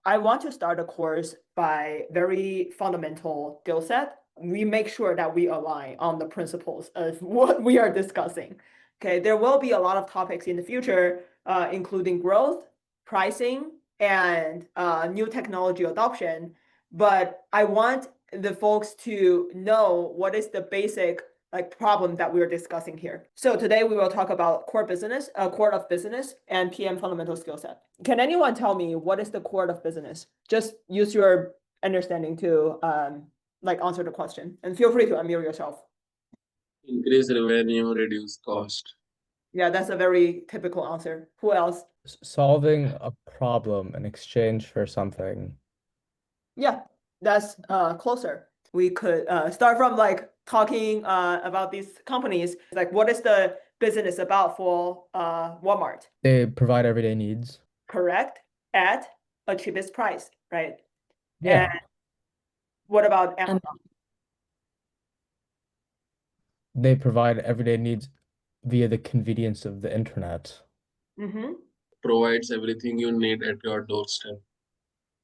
I want to start a course by very fundamental skill set. We make sure that we align on the principles of what we are discussing. Okay, there will be a lot of topics in the future, including growth, pricing, and new technology adoption. But I want the folks to know what is the basic problem that we're discussing here. So today we will talk about core of business and PM fundamental skill set. Can anyone tell me what is the core of business? Just use your understanding to answer the question, and feel free to unmute yourself. Increase revenue, reduce cost. Yeah, that's a very typical answer. Who else? Solving a problem in exchange for something. Yeah, that's closer. We could start from talking about these companies. Like, what is the business about for Walmart? They provide everyday needs. Correct. At a cheapest price, right? Yeah. And what about Amazon? They provide everyday needs via the convenience of the internet. Mm-hmm. Provides everything you need at your doorstep.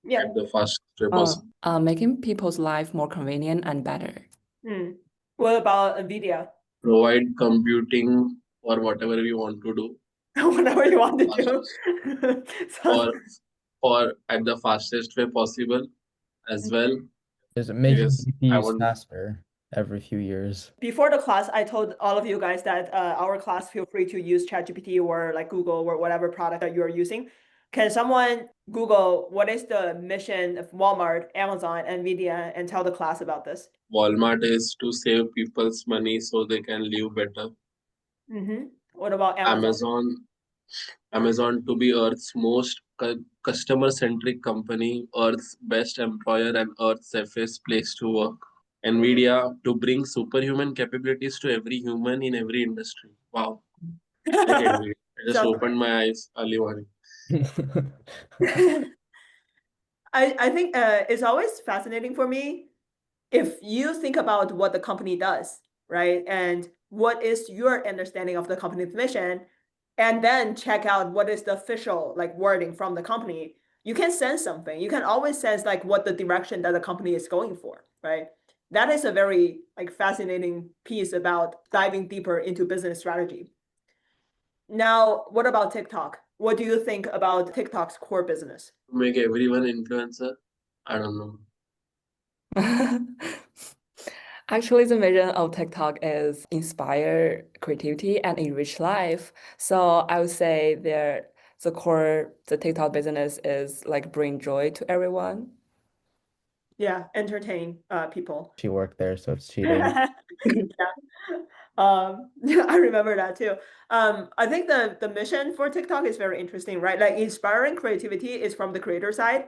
Yeah. At the fastest way possible. Making people's life more convenient and better. What about NVIDIA? Provide computing or whatever you want to do. Whatever you want to do. or at the fastest way possible as well. Is it making GPUs faster every few years? Before the class, I told all of you guys that our class, feel free to use ChatGPT or Google or whatever product that you're using. Can someone Google what is the mission of Walmart, Amazon, NVIDIA, and tell the class about this? Walmart is to save people's money so they can live better. What about Amazon? Amazon to be Earth's most customer-centric company, Earth's best employer, and Earth's safest place to work. NVIDIA to bring superhuman capabilities to every human in every industry. Wow. I just opened my eyes early morning. I think it's always fascinating for me if you think about what the company does, right? And what is your understanding of the company's mission, and then check out what is the official wording from the company. You can sense something. You can always sense what the direction that the company is going for, right? That is a very fascinating piece about diving deeper into business strategy. Now, what about TikTok? What do you think about TikTok's core business? Make everyone influencer? I don't know. Actually, the vision of TikTok is inspire creativity and enrich life. So I would say the TikTok business is bring joy to everyone. Yeah, entertain people. She worked there, so it's cheating. Yeah. I remember that too. I think the mission for TikTok is very interesting, right? Inspiring creativity is from the creator side,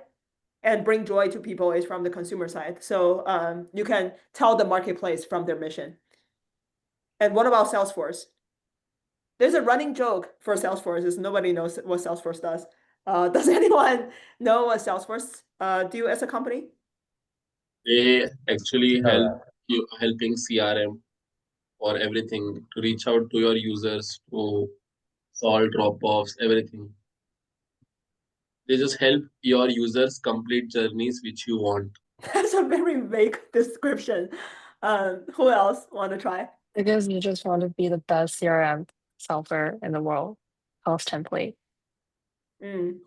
and bring joy to people is from the consumer side. So you can tell the marketplace from their mission. And what about Salesforce? There's a running joke for Salesforce is nobody knows what Salesforce does. Does anyone know what Salesforce do as a company? They actually helping CRM or everything to reach out to your users, to solve drop-offs, everything. They just help your users complete journeys which you want. That's a very vague description. Who else want to try? Because you just want to be the best CRM software in the world, host template. Can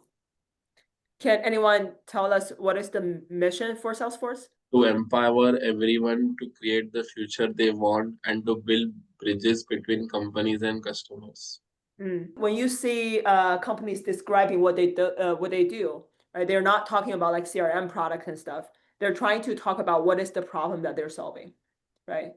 anyone tell us what is the mission for Salesforce? To empower everyone to create the future they want and to build bridges between companies and customers. When you see companies describing what they do, right? They're not talking about CRM products and stuff. They're trying to talk about what is the problem that they're solving, right?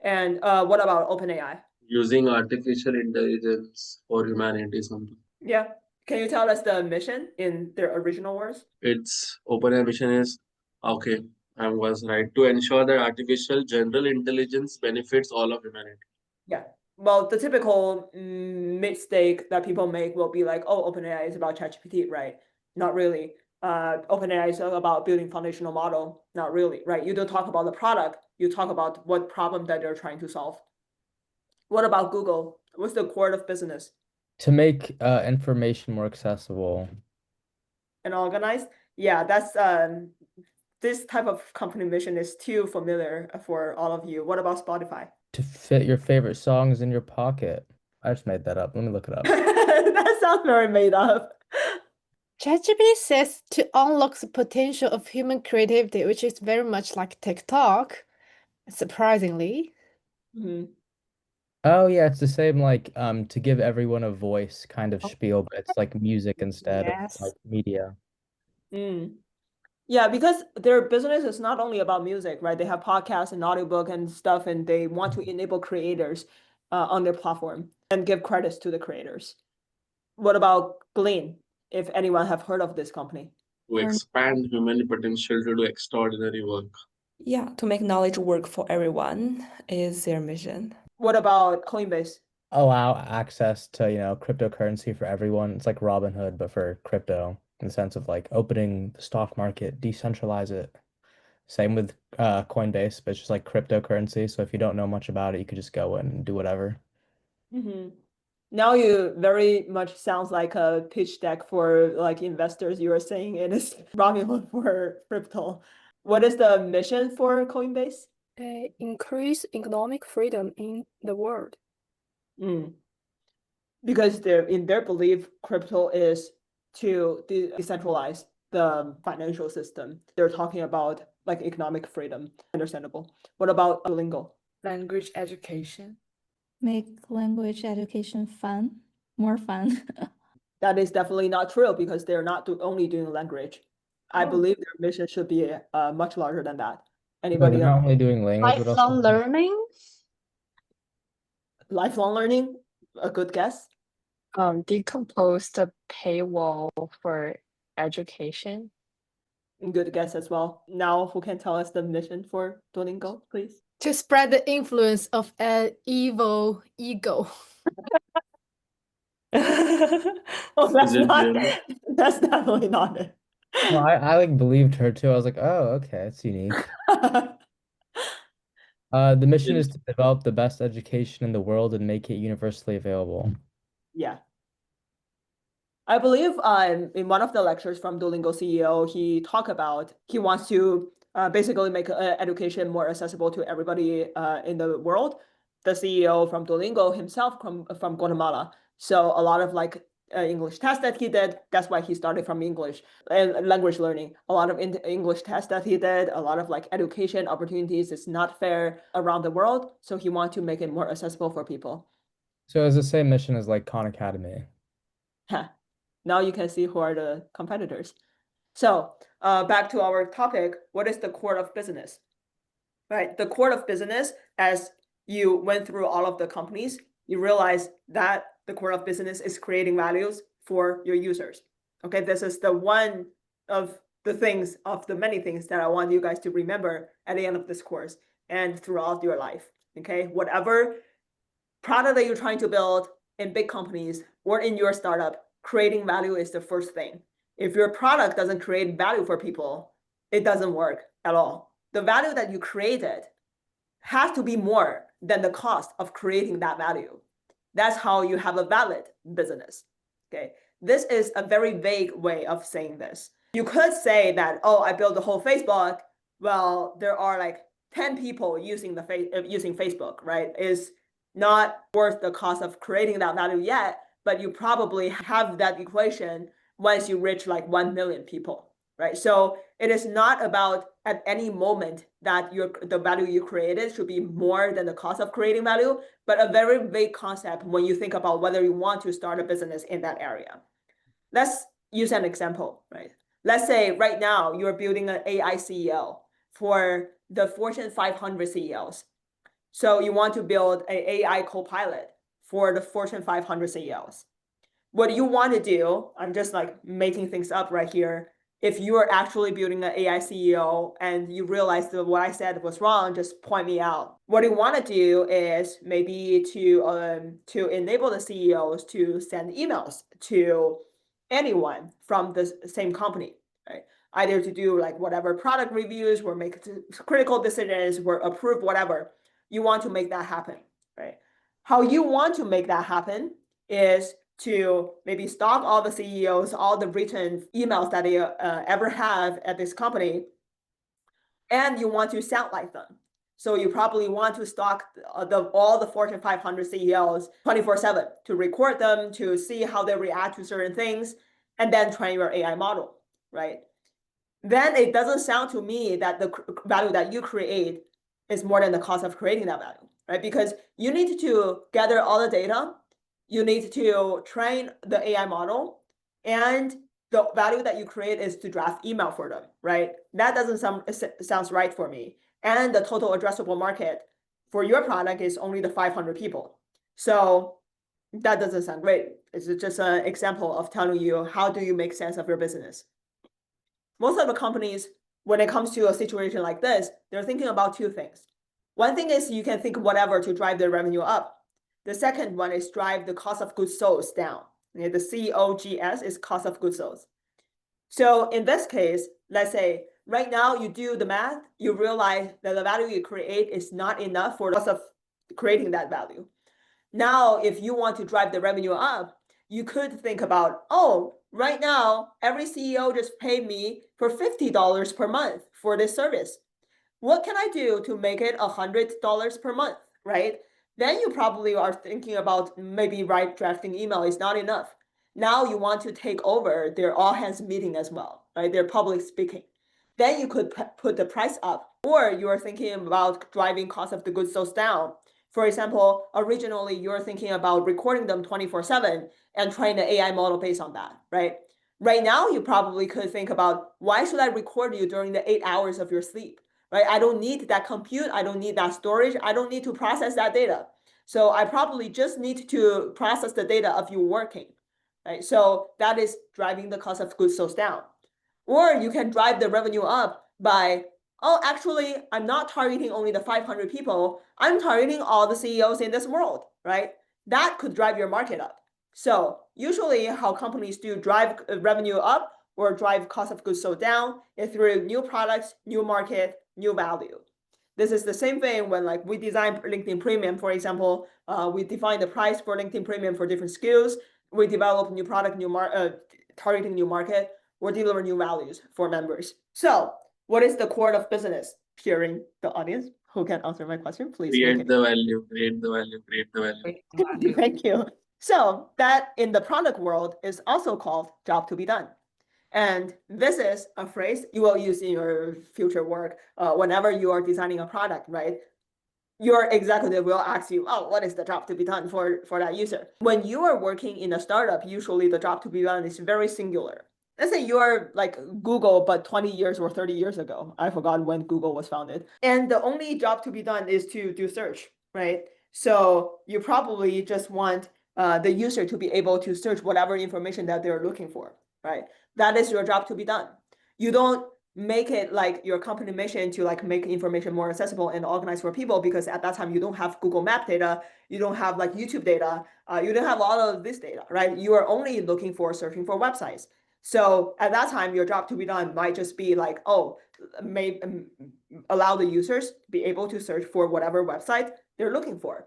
And what about OpenAI? Using artificial intelligence for humanity something. Yeah. Can you tell us the mission in their original words? Its OpenAI mission is, okay, I was right, to ensure that artificial general intelligence benefits all of humanity. Yeah. Well, the typical mistake that people make will be oh, OpenAI is about ChatGPT, right? Not really. OpenAI is about building foundational model. Not really, right? You don't talk about the product. You talk about what problem that they're trying to solve. What about Google? What's the core of business? To make information more accessible. And organized. yeah, that's this type of company mission is too familiar for all of you. What about Spotify? To fit your favorite songs in your pocket. I just made that up. Let me look it up. That sounds very made up. ChatGPT says to unlock the potential of human creativity, which is very much like TikTok, surprisingly. Mhm. Oh yeah, it's the same like to give everyone a voice kind of spiel, but it's like music instead of Yes. like media. Mm. Yeah, because their business is not only about music, right? They have podcasts and audiobook and stuff, and they want to enable creators on their platform and give credits to the creators. What about Glean? If anyone have heard of this company? To expand human potential to do extraordinary work. Yeah, to make knowledge work for everyone is their mission. What about Coinbase? Allow access to, cryptocurrency for everyone. It's like Robinhood, but for crypto in the sense of like opening the stock market, decentralize it. Same with Coinbase, but it's just like cryptocurrency. So if you don't know much about it, you could just go in and do whatever. Mm-hmm. Now you very much sounds like a pitch deck for like investors. You are saying it is Robinhood for crypto. What is the mission for Coinbase? Increase economic freedom in the world. Mm. Because in their belief, crypto is to decentralize the financial system. They're talking about like economic freedom. Understandable. What about Duolingo? Language education. Make language education fun, more fun. That is definitely not true because they're not only doing language. I believe their mission should be much larger than that. But Anybody they're else? not only doing language, but also Lifelong learning. Lifelong learning? A good guess? Decompose the paywall for education. Good guess as well. Now, who can tell us the mission for Duolingo, please? To spread the influence of an evil ego. Oh, that's Is it not. really? That's definitely not it. no, I like believed her too. I was like, oh, okay, it's unique. The mission is to develop the best education in the world and make it universally available. Yeah. I believe in one of the lectures from Duolingo CEO, he talked about he wants to basically make education more accessible to everybody in the world. The CEO from Duolingo himself from Guatemala. So a lot of like English tests that he did, that's why he started from English and language learning. A lot of English tests that he did, a lot of like education opportunities is not fair around the world. So he wants to make it more accessible for people. So it's the same mission as like Khan Academy. Huh. Now you can see who are the competitors. So back to our topic, what is the core of business? Right, the core of business, as you went through all of the companies, you realize that the core of business is creating values for your users. Okay, this is the one of the things, of the many things that I want you guys to remember at the end of this course and throughout your life. Okay, whatever product that you're trying to build in big companies or in your startup, creating value is the first thing. If your product doesn't create value for people, it doesn't work at all. The value that you created has to be more than the cost of creating that value. That's how you have a valid business. Okay, this is a very vague way of saying this. You could say that, oh, I built the whole Facebook. Well, there are like 10 people using using Facebook, right? Is not worth the cost of creating that value yet, but you probably have that equation once you reach like 1 million people, right? So it is not about at any moment that the value you created should be more than the cost of creating value, but a very vague concept when you think about whether you want to start a business in that area. Let's use an example, right? Let's say right now you're building an AI CEO for the Fortune 500 CEOs. So you want to build an AI co-pilot for the Fortune 500 CEOs. What you want to do, I'm just like making things up right here. If you are actually building an AI CEO and you realize that what I said was wrong, just point me out. What you want to do is maybe to enable the CEOs to send emails to anyone from the same company, right? Either to do like whatever product reviews or make critical decisions or approve whatever. You want to make that happen, right? How you want to make that happen is to maybe stalk all the CEOs, all the written emails that they ever have at this company, and you want to sound like them. So you probably want to stalk all the Fortune 500 CEOs 24/7 to record them, to see how they react to certain things, and then train your AI model, right? Then it doesn't sound to me that the value that you create is more than the cost of creating that value, right? Because you need to gather all the data, you need to train the AI model, and the value that you create is to draft email for them, right? That doesn't sounds right for me. And the total addressable market for your product is only the 500 people. So that doesn't sound great. It's just an example of telling you how do you make sense of your business. Most of the companies, when it comes to a situation like this, they're thinking about two things. One thing is you can think whatever to drive the revenue up. The second one is drive the cost of goods sold down. Okay, the COGS is cost of goods sold. So in this case, let's say right now you do the math, you realize that the value you create is not enough for the cost of creating that value. Now, if you want to drive the revenue up, you could think about, oh, right now, every CEO just paid me for $50 per month for this service. What can I do to make it $100 per month, right? Then you probably are thinking about maybe drafting email is not enough. Now you want to take over their all hands meeting as well, right? Their public speaking. Then you could put the price up, or you are thinking about driving cost of the goods sold down. For example, originally you're thinking about recording them 24/7 and train the AI model based on that, right? Right now, you probably could think about, why should I record you during the 8 hours of your sleep, right? I don't need that compute. I don't need that storage. I don't need to process that data. So I probably just need to process the data of you working, right? So that is driving the cost of goods sold down. Or you can drive the revenue up by, oh, actually, I'm not targeting only the 500 people. I'm targeting all the CEOs in this world, right? That could drive your market up. So usually how companies do drive revenue up or drive cost of goods sold down is through new products, new market, new value. This is the same thing when like we design LinkedIn Premium, for example, we define the price for LinkedIn Premium for different skills. We develop new product, targeting new market, or deliver new values for members. So what is the core of business? Hearing the audience who can answer my question, please. Create the value, create the value, create the value. Great value. Thank you. So that in the product world is also called job to be done. And this is a phrase you will use in your future work whenever you are designing a product, right? Your executive will ask you, oh, what is the job to be done for that user? When you are working in a startup, usually the job to be done is very singular. Let's say you're like Google, but 20 years or 30 years ago. I forgot when Google was founded. And the only job to be done is to do search, right? So you probably just want the user to be able to search whatever information that they're looking for, right? That is your job to be done. You don't make it like your company mission to like make information more accessible and organized for people, because at that time you don't have Google Map data, you don't have like YouTube data, you don't have all of this data, right? You are only looking for searching for websites. So at that time, your job to be done might just be like, oh, allow the users to be able to search for whatever website they're looking for,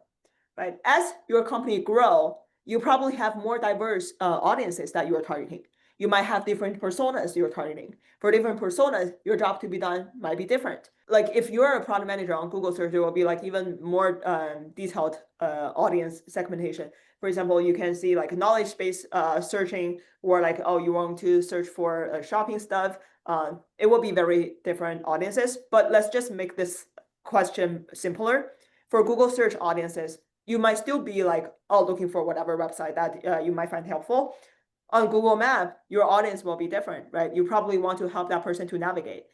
right? As your company grow, you probably have more diverse audiences that you are targeting. You might have different personas you're targeting. For different personas, your job to be done might be different. Like if you're a product manager on Google search, there will be like even more detailed audience segmentation. For example, you can see like knowledge-based searching, or like, oh, you want to search for shopping stuff. It will be very different audiences, but let's just make this question simpler. For Google search audiences, you might still be like, oh, looking for whatever website that you might find helpful. On Google Map, your audience will be different, right? You probably want to help that person to navigate.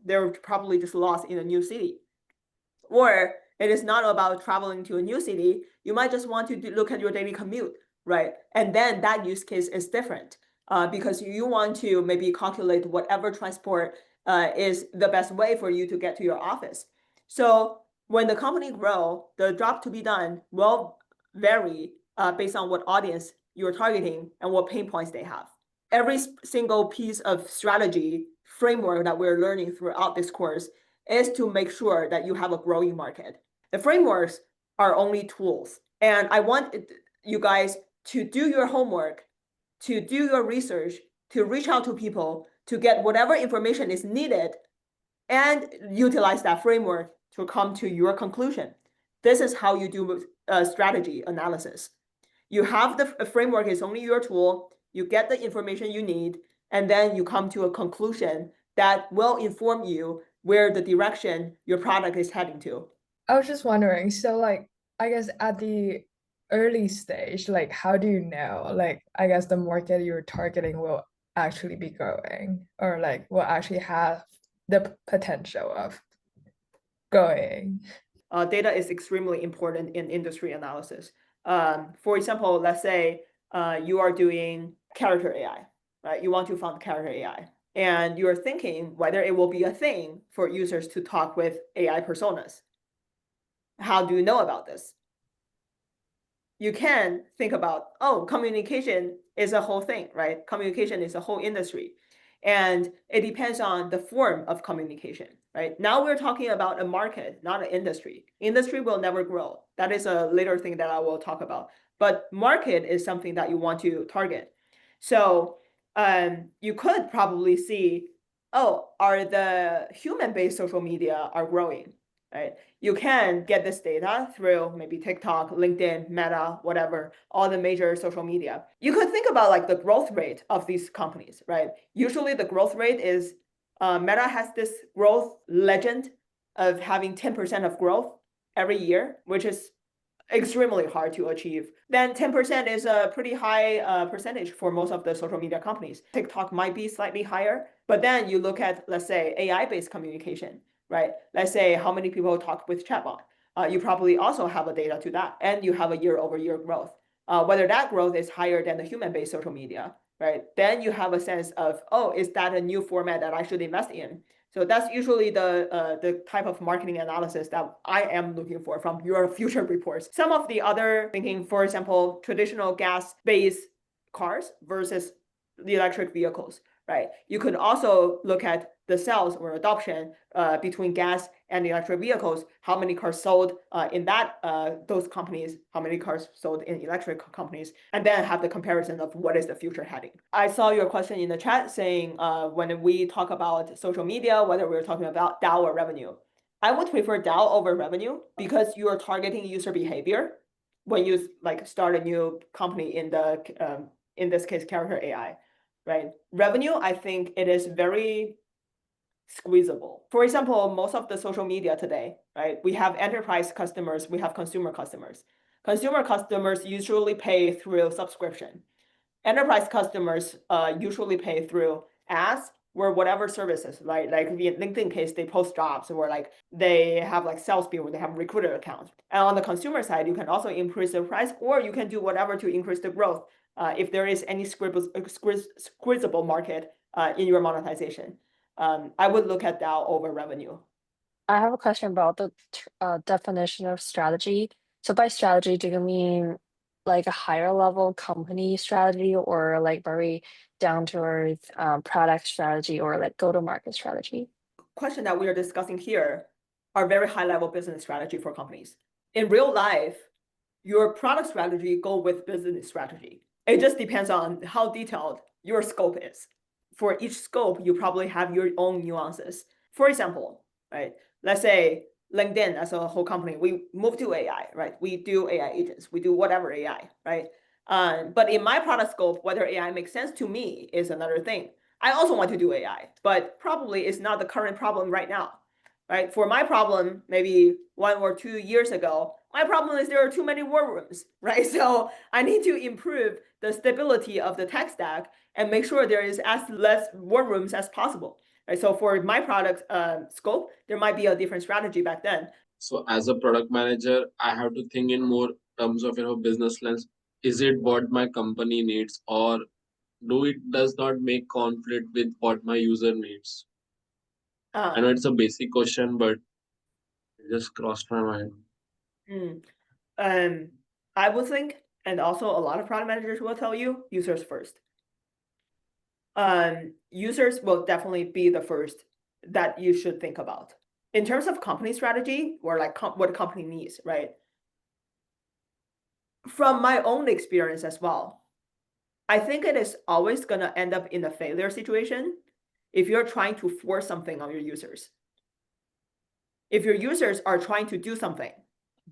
They're probably just lost in a new city. Or it is not about traveling to a new city. You might just want to look at your daily commute, right? And then that use case is different because you want to maybe calculate whatever transport is the best way for you to get to your office. So when the company grow, the job to be done will vary based on what audience you're targeting and what pain points they have. Every single piece of strategy framework that we're learning throughout this course is to make sure that you have a growing market. The frameworks are only tools. And I want you guys to do your homework, to do your research, to reach out to people, to get whatever information is needed, and utilize that framework to come to your conclusion. This is how you do strategy analysis. You have the framework is only your tool, you get the information you need, and then you come to a conclusion that will inform you where the direction your product is heading to. I was just wondering, so like, I guess at the early stage, like, how do you know, like, I guess the market you're targeting will actually be growing, or like will actually have the potential of going? Data is extremely important in industry analysis. For example, let's say you are doing character AI, right? You want to find character AI, and you're thinking whether it will be a thing for users to talk with AI personas. How do you know about this? You can think about, oh, communication is a whole thing, right? Communication is a whole industry. And it depends on the form of communication, right? Now we're talking about a market, not an industry. Industry will never grow. That is a later thing that I will talk about. But market is something that you want to target. So you could probably see, oh, are the human-based social media are growing, right? You can get this data through maybe TikTok, LinkedIn, Meta, whatever, all the major social media. You could think about like the growth rate of these companies, right? Usually the growth rate is, Meta has this growth legend of having 10% of growth every year, which is extremely hard to achieve. Then 10% is a pretty high percentage for most of the social media companies. TikTok might be slightly higher, but then you look at, let's say, AI-based communication, right? Let's say how many people talk with chatbot. You probably also have a data to that, and you have a year-over-year growth. Whether that growth is higher than the human-based social media, right? Then you have a sense of, oh, is that a new format that I should invest in? So that's usually the type of marketing analysis that I am looking for from your future reports. Some of the other thinking, for example, traditional gas-based cars versus the electric vehicles, right? You could also look at the sales or adoption between gas and electric vehicles, how many cars sold in those companies, how many cars sold in electric companies, and then have the comparison of what is the future heading. I saw your question in the chat saying when we talk about social media, whether we're talking about DAO or revenue. I would prefer DAO over revenue because you are targeting user behavior when you like start a new company in this case, character AI, right? Revenue, I think it is very squeezable. For example, most of the social media today, right? We have enterprise customers, we have consumer customers. Consumer customers usually pay through subscription. Enterprise customers usually pay through ads or whatever services, right? Like in LinkedIn case, they post jobs, or like they have like salespeople, they have recruiter accounts. And on the consumer side, you can also increase the price, or you can do whatever to increase the growth if there is any squeezable market in your monetization. I would look at DAO over revenue. I have a question about the definition of strategy. So by strategy, do you mean like a higher level company strategy, or like very down to earth product strategy, or like go to market strategy? Question that we are discussing here are very high level business strategy for companies. In real life, your product strategy go with business strategy. It just depends on how detailed your scope is. For each scope, you probably have your own nuances. For example, right? Let's say LinkedIn as a whole company, we move to AI, right? We do AI agents, we do whatever AI, right? But in my product scope, whether AI makes sense to me is another thing. I also want to do AI, but probably it's not the current problem right now, right? For my problem, maybe 1 or 2 years ago, my problem is there are too many war rooms, right? So I need to improve the stability of the tech stack and make sure there is as less war rooms as possible. Right? So for my product scope, there might be a different strategy back then. So as a product manager, I have to think in more terms of business lens. Is it what my company needs, or does not make conflict with what my user needs? I know it's a basic question, but it just crossed my mind. I would think, and also a lot of product managers will tell you, users first. Users will definitely be the first that you should think about. In terms of company strategy, or like what the company needs, right? from my own experience as well, I think it is always going to end up in a failure situation if you're trying to force something on your users. If your users are trying to do something,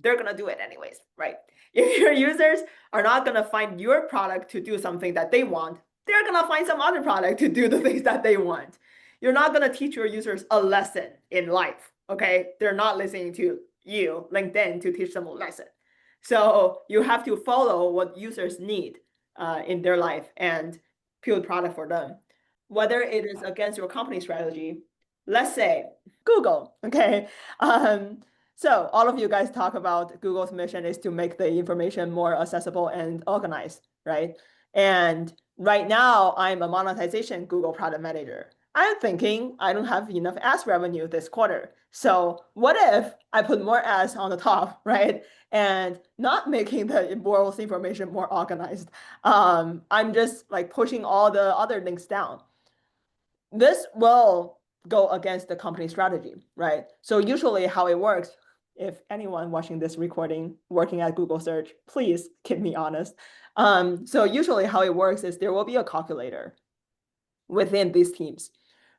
they're going to do it anyways, right? If your users are not going to find your product to do something that they want, they're going to find some other product to do the things that they want. You're not going to teach your users a lesson in life, okay? They're not listening to you, LinkedIn, to teach them a lesson. So you have to follow what users need in their life and build product for them. Whether it is against your company strategy, let's say Google, okay? So all of you guys talk about Google's mission is to make the information more accessible and organized, right? And right now I'm a monetization Google product manager. I'm thinking I don't have enough ads revenue this quarter. So what if I put more ads on the top, right? And not making the world's information more organized. I'm just like pushing all the other links down. This will go against the company strategy, right? So usually how it works, if anyone watching this recording working at Google search, please keep me honest. So usually how it works is there will be a calculator within these teams,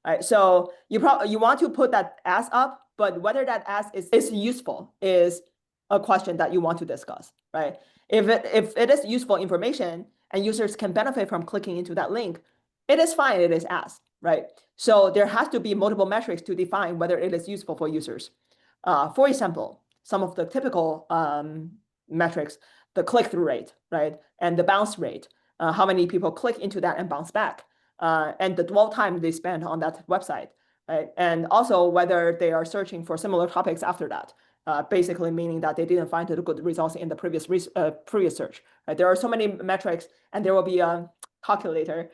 right? So you want to put that ads up, but whether that ads is useful is a question that you want to discuss, right? If it is useful information and users can benefit from clicking into that link, it is fine, it is ads, right? So there has to be multiple metrics to define whether it is useful for users. For example, some of the typical metrics, the click-through rate, right? And the bounce rate, how many people click into that and bounce back, and the dwell time they spend on that website, right? And also whether they are searching for similar topics after that, basically meaning that they didn't find the good results in the previous search, right? There are so many metrics and there will be a calculator.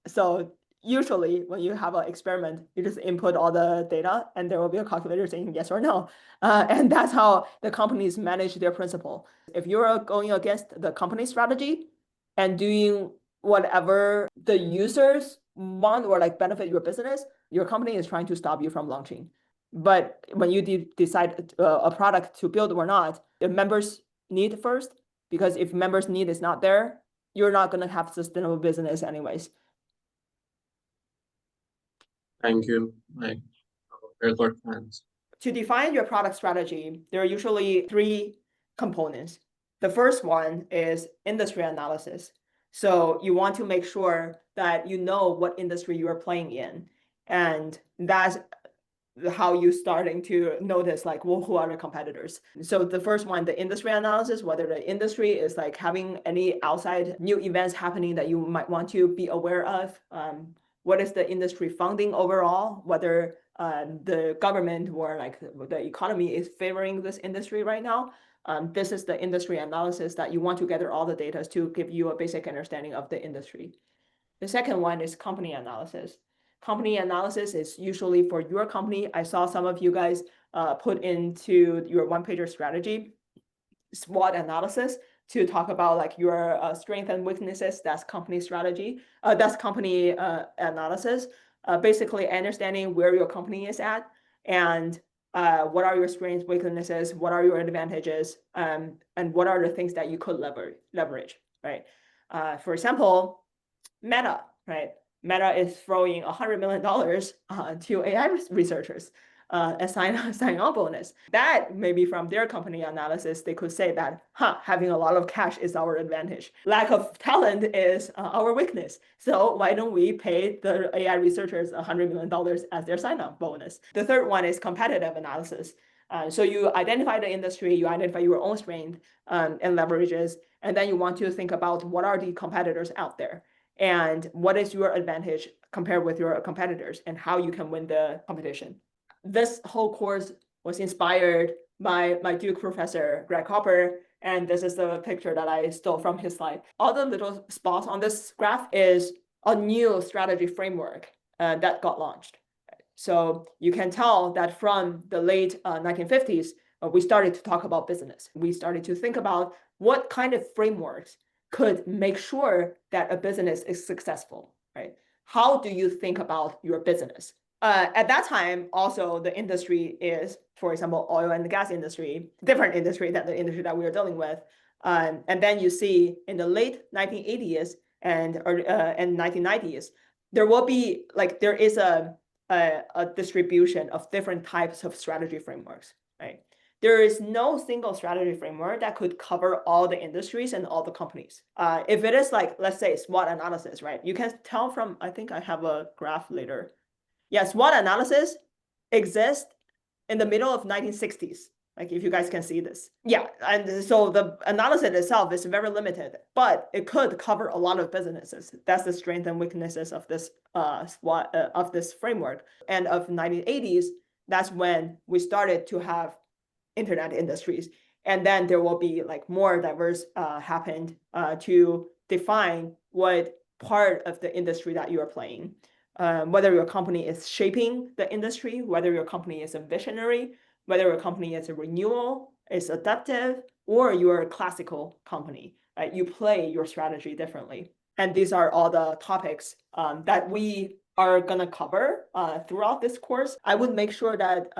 So usually when you have an experiment, you just input all the data and there will be a calculator saying yes or no. And that's how the companies manage their principle. If you're going against the company strategy and doing whatever the users want or like benefit your business, your company is trying to stop you from launching. But when you decide a product to build or not, the members need first, because if members need is not there, you're not going to have sustainable business anyways. Thank you. I got plans. To define your product strategy, there are usually 3 components. The first one is industry analysis. So you want to make sure that you know what industry you are playing in. And that's how you starting to notice like, well, who are the competitors? So the first one, the industry analysis, whether the industry is like having any outside new events happening that you might want to be aware of. What is the industry funding overall? Whether the government or like the economy is favoring this industry right now. This is the industry analysis that you want to gather all the data to give you a basic understanding of the industry. The second one is company analysis. Company analysis is usually for your company. I saw some of you guys put into your one-pager strategy, SWOT analysis, to talk about like your strengths and weaknesses. That's company strategy. That's company analysis. Basically understanding where your company is at and what are your strengths, weaknesses, what are your advantages, and what are the things that you could leverage, right? For example, Meta, right? Meta is throwing $100 million to AI researchers a sign-on bonus. That maybe from their company analysis, they could say that, having a lot of cash is our advantage. Lack of talent is our weakness. So why don't we pay the AI researchers $100 million as their sign-on bonus? The third one is competitive analysis. So you identify the industry, you identify your own strength and leverages, and then you want to think about what are the competitors out there and what is your advantage compared with your competitors and how you can win the competition. This whole course was inspired by my Duke professor, Greg Hopper, and this is the picture that I stole from his slide. All the little spots on this graph is a new strategy framework that got launched. So you can tell that from the late 1950s, we started to talk about business. We started to think about what kind of frameworks could make sure that a business is successful, right? How do you think about your business? At that time, also the industry is, for example, oil and gas industry, different industry than the industry that we are dealing with. And then you see in the late 1980s and 1990s, there will be like there is a distribution of different types of strategy frameworks, right? There is no single strategy framework that could cover all the industries and all the companies. If it is like, let's say SWOT analysis, right? You can tell from, I think I have a graph later. Yeah, SWOT analysis exists in the middle of 1960s. Like if you guys can see this. Yeah, and so the analysis itself is very limited, but it could cover a lot of businesses. That's the strength and weaknesses of this SWOT of this framework. And of 1980s, that's when we started to have internet industries. And then there will be like more diverse happened to define what part of the industry that you are playing. Whether your company is shaping the industry, whether your company is a visionary, whether your company is a renewal, is adaptive, or you're a classical company, right? You play your strategy differently. And these are all the topics that we are gonna cover throughout this course. I would make sure that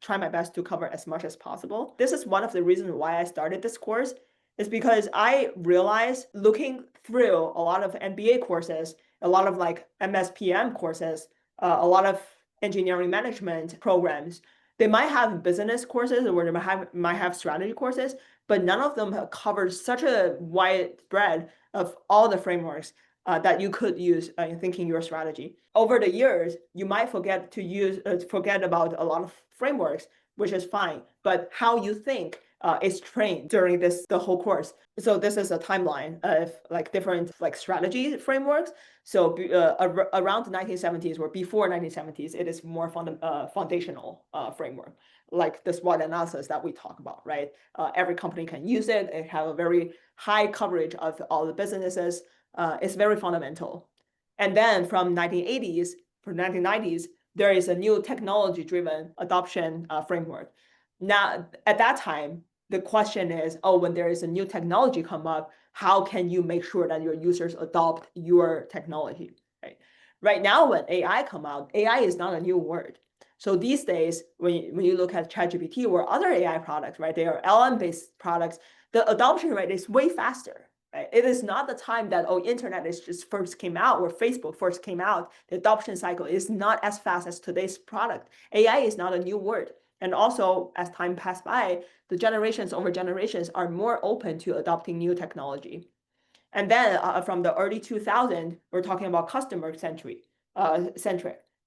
try my best to cover as much as possible. This is one of the reasons why I started this course, is because I realized looking through a lot of MBA courses, a lot of like MSPM courses, a lot of engineering management programs, they might have business courses or they might have strategy courses, but none of them have covered such a wide spread of all the frameworks that you could use in thinking your strategy. Over the years, you might forget about a lot of frameworks, which is fine, but how you think is trained during the whole course. So this is a timeline of like different like strategy frameworks. So around the 1970s or before 1970s, it is more foundational framework, like the SWOT analysis that we talk about, right? Every company can use it. It have a very high coverage of all the businesses. It's very fundamental. And then from 1980s for 1990s, there is a new technology-driven adoption framework. Now, at that time, the question is, oh, when there is a new technology come up, how can you make sure that your users adopt your technology, right? Right now, when AI come out, AI is not a new word. So these days, when you look at ChatGPT or other AI products, right, they are LM-based products, the adoption rate is way faster. Right? It is not the time that, oh, internet is just first came out or Facebook first came out. The adoption cycle is not as fast as today's product. AI is not a new word. And also, as time passed by, the generations over generations are more open to adopting new technology. And then from the early 2000s, we're talking about customer-centric,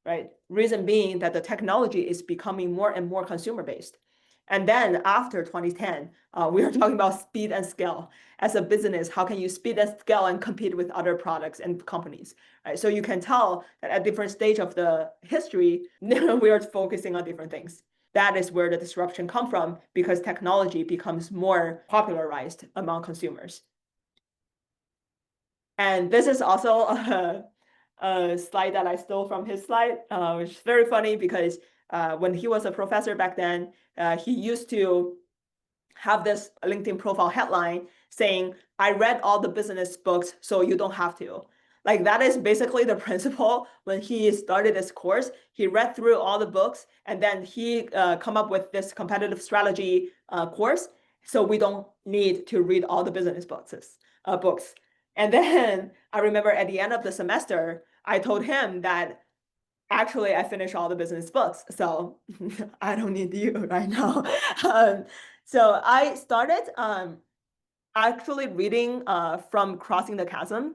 right? Reason being that the technology is becoming more and more consumer-based. And then after 2010, we are talking about speed and scale. As a business, how can you speed and scale and compete with other products and companies, right? So you can tell that at different stage of the history, we are focusing on different things. That is where the disruption comes from, because technology becomes more popularized among consumers. And this is also a slide that I stole from his slide, which is very funny because when he was a professor back then, he used to have this LinkedIn profile headline saying, I read all the business books, so you don't have to. Like that is basically the principle when he started this course. He read through all the books and then he come up with this competitive strategy course. So we don't need to read all the business books. And then I remember at the end of the semester, I told him that actually I finished all the business books, so I don't need you right now. So I started actually reading from Crossing the Chasm.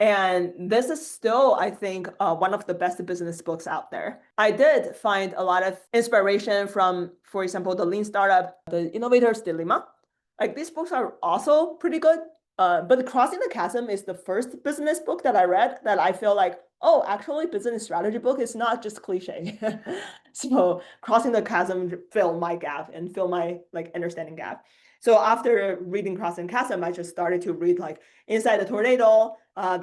And this is still, I think, one of the best business books out there. I did find a lot of inspiration from, for example, the Lean Startup, The Innovator's Dilemma. Like these books are also pretty good. But Crossing the Chasm is the first business book that I read that I feel like, oh, actually business strategy book is not just cliche. So Crossing the Chasm filled my gap and filled my like understanding gap. So after reading Crossing the Chasm, I just started to read like Inside the Tornado,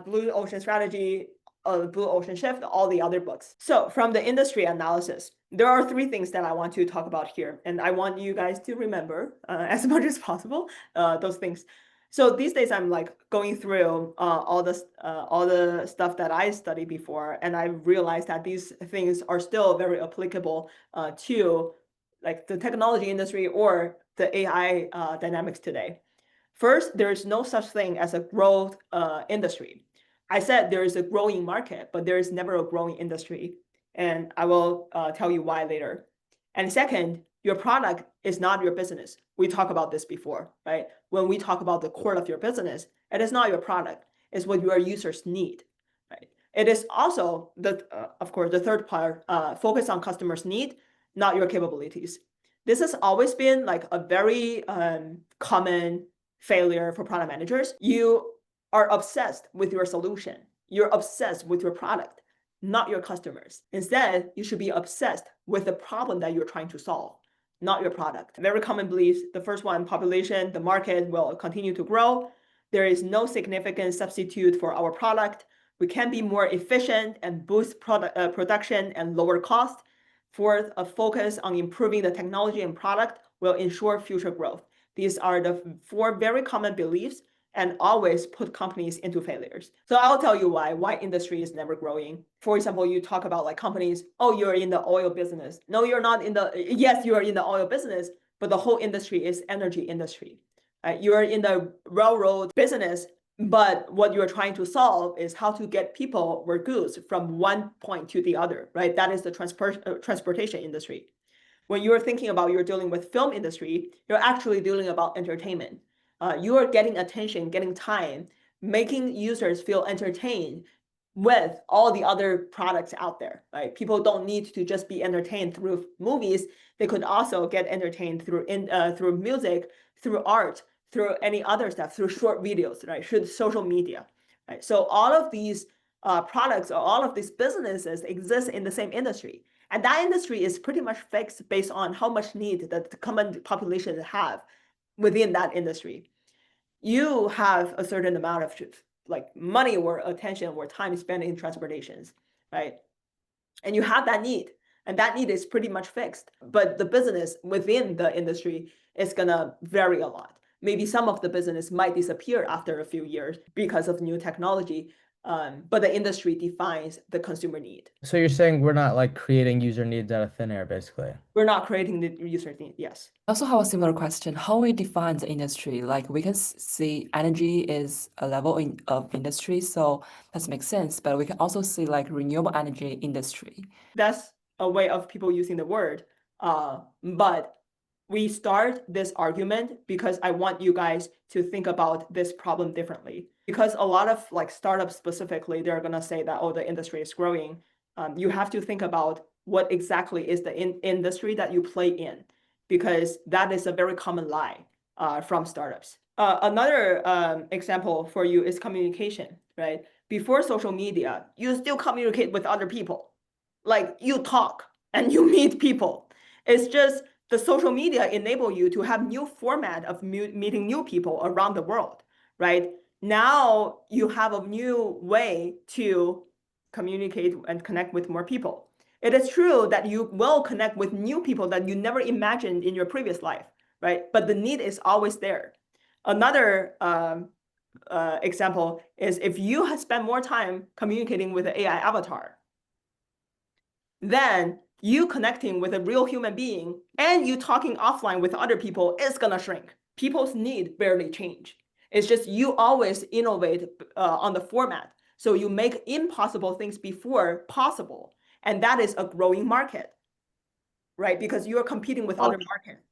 Blue Ocean Strategy, Blue Ocean Shift, all the other books. So from the industry analysis, there are three things that I want to talk about here. And I want you guys to remember as much as possible those things. So these days I'm like going through all the stuff that I studied before, and I realized that these things are still very applicable to like the technology industry or the AI dynamics today. First, there is no such thing as a growth industry. I said there is a growing market, but there is never a growing industry. And I will tell you why later. And second, your product is not your business. We talked about this before, right? When we talk about the core of your business, it is not your product. It's what your users need, right? It is also, of course, the third part, focus on customers' need, not your capabilities. This has always been like a very common failure for product managers. You are obsessed with your solution. You're obsessed with your product, not your customers. Instead, you should be obsessed with the problem that you're trying to solve, not your product. Very common beliefs. The first one, population, the market will continue to grow. There is no significant substitute for our product. We can be more efficient and boost production and lower cost. Fourth, a focus on improving the technology and product will ensure future growth. These are the 4 very common beliefs and always put companies into failures. So I'll tell you why industry is never growing. For example, you talk about like companies, oh, you're in the oil business. No, you're not in the, yes, you are in the oil business, but the whole industry is energy industry. You're in the railroad business, but what you're trying to solve is how to get people or goods from one point to the other, right? That is the transportation industry. When you're thinking about you're dealing with film industry, you're actually dealing about entertainment. You are getting attention, getting time, making users feel entertained with all the other products out there, right? People don't need to just be entertained through movies. They could also get entertained through music, through art, through any other stuff, through short videos, right? Through social media, right? So all of these products or all of these businesses exist in the same industry. And that industry is pretty much fixed based on how much need that the common population have within that industry. You have a certain amount of like money or attention or time spent in transportations, right? And you have that need, and that need is pretty much fixed. But the business within the industry is gonna vary a lot. Maybe some of the business might disappear after a few years because of new technology, but the industry defines the consumer need. So you're saying we're not like creating user needs out of thin air, basically? We're not creating the user need, yes. I also have a similar question. How we define the industry? Like we can see energy is a level of industry, so that makes sense. But we can also see like renewable energy industry. That's a way of people using the word. But we start this argument because I want you guys to think about this problem differently. Because a lot of like startups specifically, they're gonna say that, oh, the industry is growing. You have to think about what exactly is the industry that you play in, because that is a very common lie from startups. Another example for you is communication, right? Before social media, you still communicate with other people. Like you talk and you meet people. It's just the social media enable you to have new format of meeting new people around the world, right? Now you have a new way to communicate and connect with more people. It is true that you will connect with new people that you never imagined in your previous life, right? But the need is always there. Another example is if you have spent more time communicating with an AI avatar, then you connecting with a real human being and you talking offline with other people is gonna shrink. People's need barely change. It's just you always innovate on the format. So you make impossible things before possible. And that is a growing market, right? Because you're competing with other markets.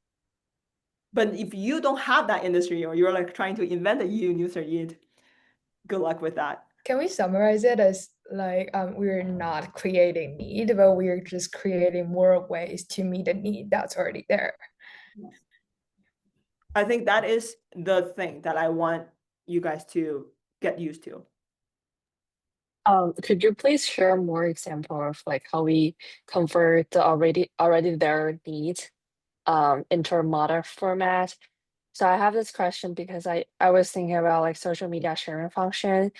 But if you don't have that industry or you're like trying to invent a new user need, good luck with that. Can we summarize it as like we're not creating need, but we're just creating more ways to meet a need that's already there? I think that is the thing that I want you guys to get used to. Could you please share more example of like how we convert the already there needs into a modern format? So I have this question because I was thinking about like social media sharing function.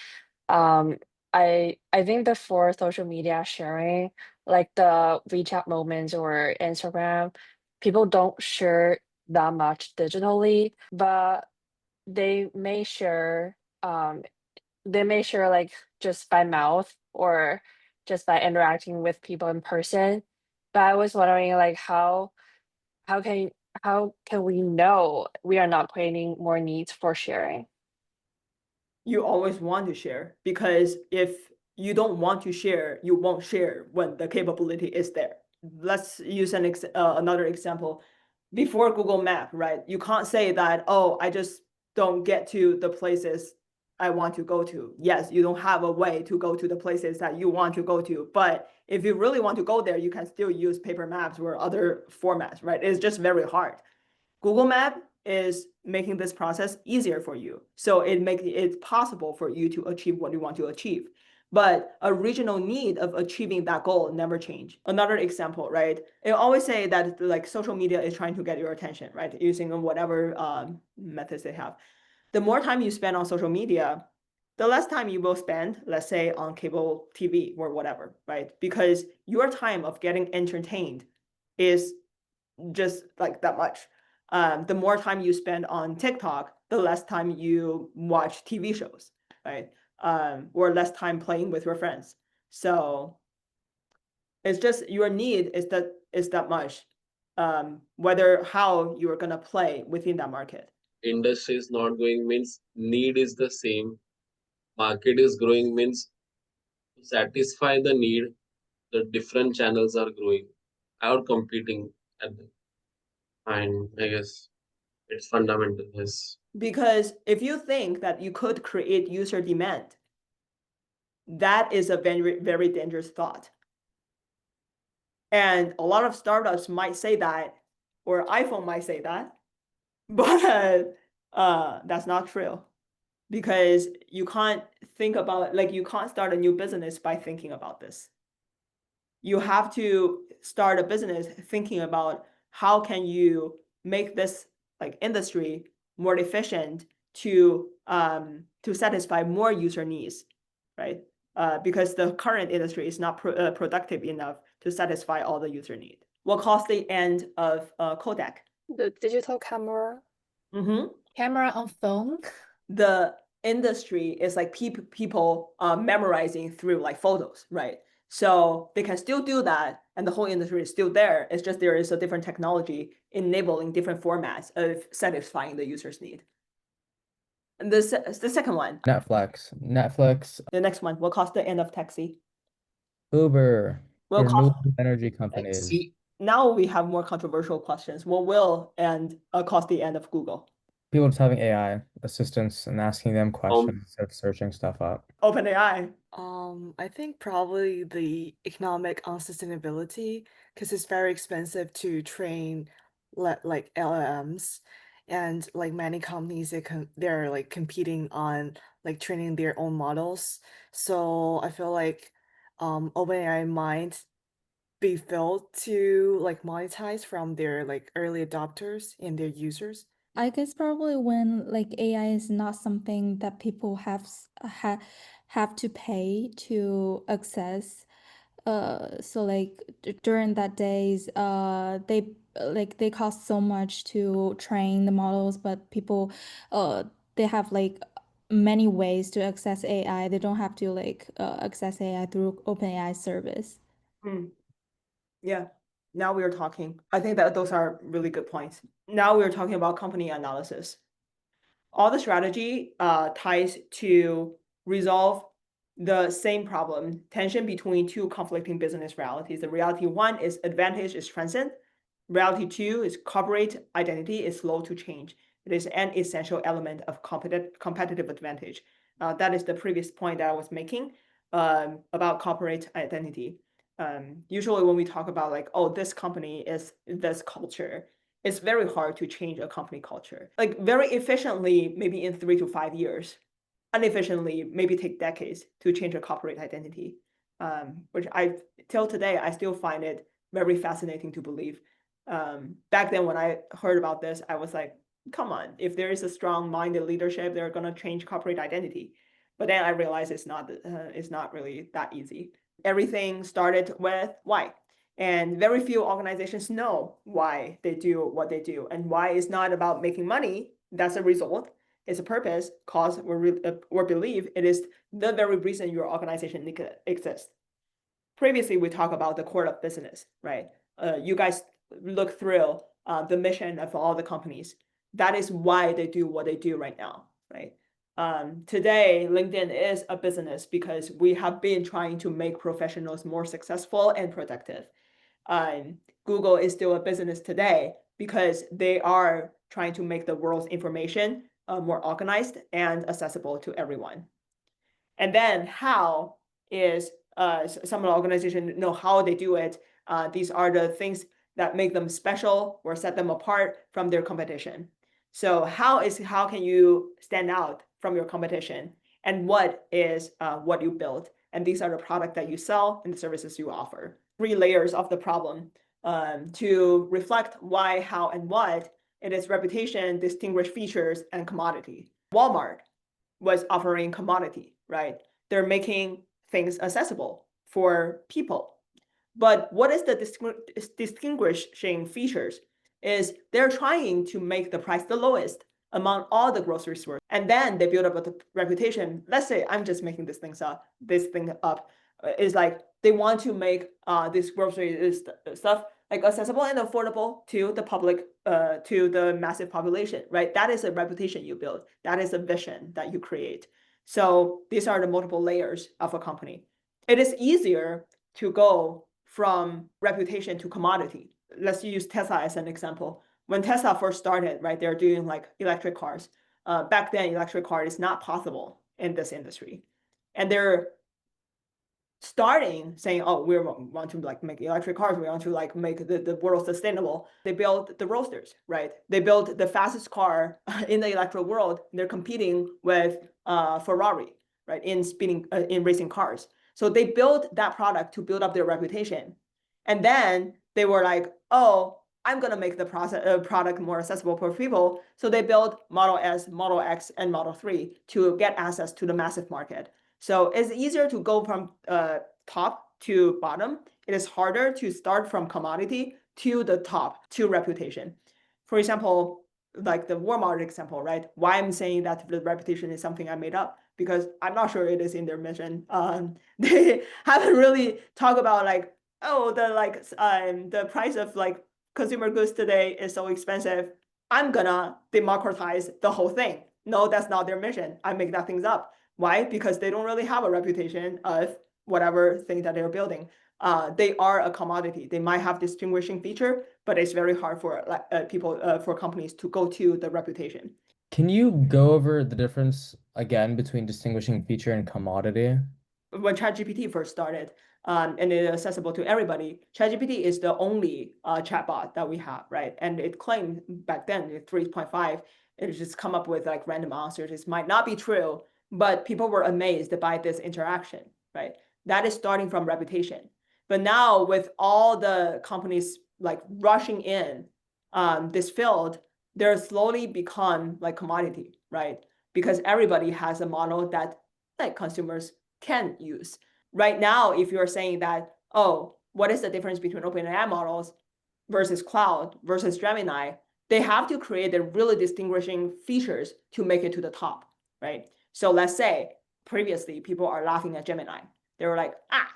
I think before social media sharing, like the WeChat moments or Instagram, people don't share that much digitally, but they may share like just by mouth or just by interacting with people in person. But I was wondering like how how can we know we are not creating more needs for sharing? You always want to share, because if you don't want to share, you won't share when the capability is there. Let's use another example. Before Google Map, right? You can't say that, oh, I just don't get to the places I want to go to. Yes, you don't have a way to go to the places that you want to go to, but if you really want to go there, you can still use paper maps or other formats, right? It's just very hard. Google Map is making this process easier for you. So it makes it possible for you to achieve what you want to achieve. But original need of achieving that goal never change. Another example, right? I always say that like social media is trying to get your attention, right? Using whatever methods they have. The more time you spend on social media, the less time you will spend, let's say, on cable TV or whatever, right? Because your time of getting entertained is just like that much. The more time you spend on TikTok, the less time you watch TV shows, right? Or less time playing with your friends. So it's just your need is that much. Whether how you are gonna play within that market. Industry is not growing means need is the same. Market is growing means to satisfy the need, the different channels are growing, out competing at the and I guess it's fundamental. Yes. Because if you think that you could create user demand, that is a very, very dangerous thought. And a lot of startups might say that, or iPhone might say that, but that's not true. Because you can't think about, like, you can't start a new business by thinking about this. You have to start a business thinking about how can you make this like industry more efficient to satisfy more user needs, right? Because the current industry is not productive enough to satisfy all the user need. What caused the end of Kodak? The digital camera. Mm-hmm. Camera on phone. The industry is like people memorizing through like photos, right? So they can still do that, and the whole industry is still there. It's just there is a different technology enabling different formats of satisfying the user's need. And the second one, Netflix. the next one, what caused the end of taxi? Uber. Will cost. Renewable energy companies. See, Now we have more controversial questions. What will and cause the end of Google? People just having AI assistants and asking them questions instead of searching stuff up. OpenAI. I think probably the economic unsustainability, because it's very expensive to train like LLMs, and like many companies they're like competing on like training their own models. So I feel like OpenAI might be failed to like monetize from their like early adopters and their users. I guess probably when like AI is not something that people have to pay to access. So like during that days, they cost so much to train the models, but people, they have like many ways to access AI. They don't have to like access AI through OpenAI service. Yeah, now we are talking. I think that those are really good points. Now we're talking about company analysis. All the strategy ties to resolve the same problem, tension between two conflicting business realities. The reality one is advantage is transient. Reality two is corporate identity is slow to change. It is an essential element of competitive advantage. That is the previous point that I was making about corporate identity. Usually when we talk about like, oh, this company is this culture, it's very hard to change a company culture. Like very efficiently, maybe in 3 to 5 years, inefficiently, maybe take decades to change a corporate identity. Which till today, I still find it very fascinating to believe. Back then when I heard about this, I was like, come on, if there is a strong-minded leadership, they're gonna change corporate identity. But then I realized it's not really that easy. Everything started with why. And very few organizations know why they do what they do. And why is not about making money. That's a result. It's a purpose, cause, or belief. It is the very reason your organization exists. Previously, we talked about the core of business, right? You guys look through the mission of all the companies. That is why they do what they do right now, right? Today, LinkedIn is a business because we have been trying to make professionals more successful and productive. Google is still a business today because they are trying to make the world's information more organized and accessible to everyone. And then how is some of the organizations know how they do it. These are the things that make them special or set them apart from their competition. So how can you stand out from your competition, and what is what you build? And these are the product that you sell and the services you offer. 3 layers of the problem to reflect why, how, and what. It is reputation, distinguished features, and commodity. Walmart was offering commodity, right? They're making things accessible for people. But what is the distinguishing features is they're trying to make the price the lowest among all the grocery stores. And then they build up a reputation. Let's say I'm just making this thing up. Is like they want to make this grocery stuff like accessible and affordable to the public, to the massive population, right? That is a reputation you build. That is a vision that you create. So these are the multiple layers of a company. It is easier to go from reputation to commodity. Let's use Tesla as an example. When Tesla first started, right, they're doing like electric cars. Back then, electric car is not possible in this industry. And they're starting saying, oh, we want to like make electric cars. We want to like make the world sustainable. They built the Roadsters, right? They built the fastest car in the electric world. They're competing with Ferrari, right, in racing cars. So they built that product to build up their reputation. And then they were like, oh, I'm going to make the product more accessible for people. So they built Model S, Model X, and Model 3 to get access to the massive market. So it's easier to go from top to bottom. It is harder to start from commodity to the top, to reputation. For example, like the Walmart example, right? Why I'm saying that the reputation is something I made up, because I'm not sure it is in their mission. They haven't really talked about like, oh, the price of like consumer goods today is so expensive. I'm gonna democratize the whole thing. No, that's not their mission. I make that things up. Why? Because they don't really have a reputation of whatever thing that they're building. They are a commodity. They might have distinguishing feature, but it's very hard for for companies to go to the reputation. Can you go over the difference again between distinguishing feature and commodity? When ChatGPT first started, and it is accessible to everybody, ChatGPT is the only chatbot that we have, right? And it claimed back then, 3.5, it just come up with like random answers. This might not be true, but people were amazed by this interaction, right? That is starting from reputation. But now with all the companies like rushing in this field, they're slowly become like commodity, right? Because everybody has a model that like consumers can use. Right now, if you're saying that, oh, what is the difference between OpenAI models versus Cloud versus Gemini? They have to create the really distinguishing features to make it to the top, right? So let's say previously people are laughing at Gemini. They were like,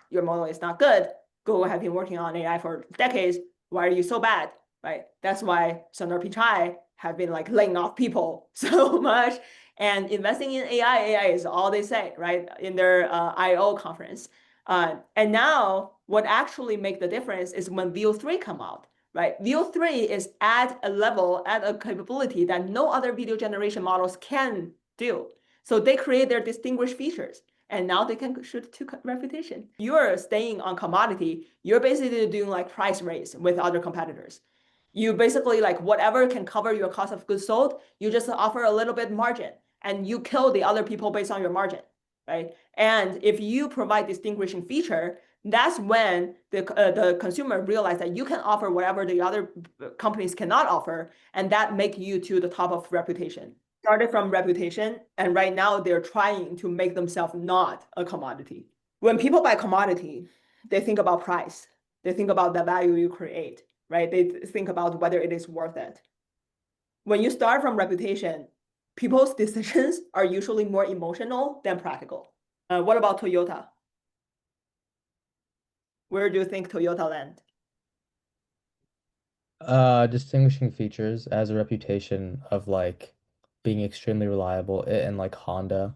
your model is not good. Google have been working on AI for decades. Why are you so bad, right? That's why Sundar Pichai have been like laying off people so much and investing in AI. AI is all they say, right? In their I/O conference. And now what actually make the difference is when Veo 3 come out, right? Veo 3 is at a capability that no other video generation models can do. So they create their distinguished features, and now they can shoot to reputation. You're staying on commodity. You're basically doing like price race with other competitors. You basically like whatever can cover your cost of goods sold, you just offer a little bit margin, and you kill the other people based on your margin, right? And if you provide distinguishing feature, that's when the consumer realize that you can offer whatever the other companies cannot offer, and that make you to the top of reputation. Started from reputation, and right now they're trying to make themselves not a commodity. When people buy commodity, they think about price. They think about the value you create, right? They think about whether it is worth it. When you start from reputation, people's decisions are usually more emotional than practical. What about Toyota? Where do you think Toyota land? Distinguishing features as a reputation of like being extremely reliable, it and like Honda.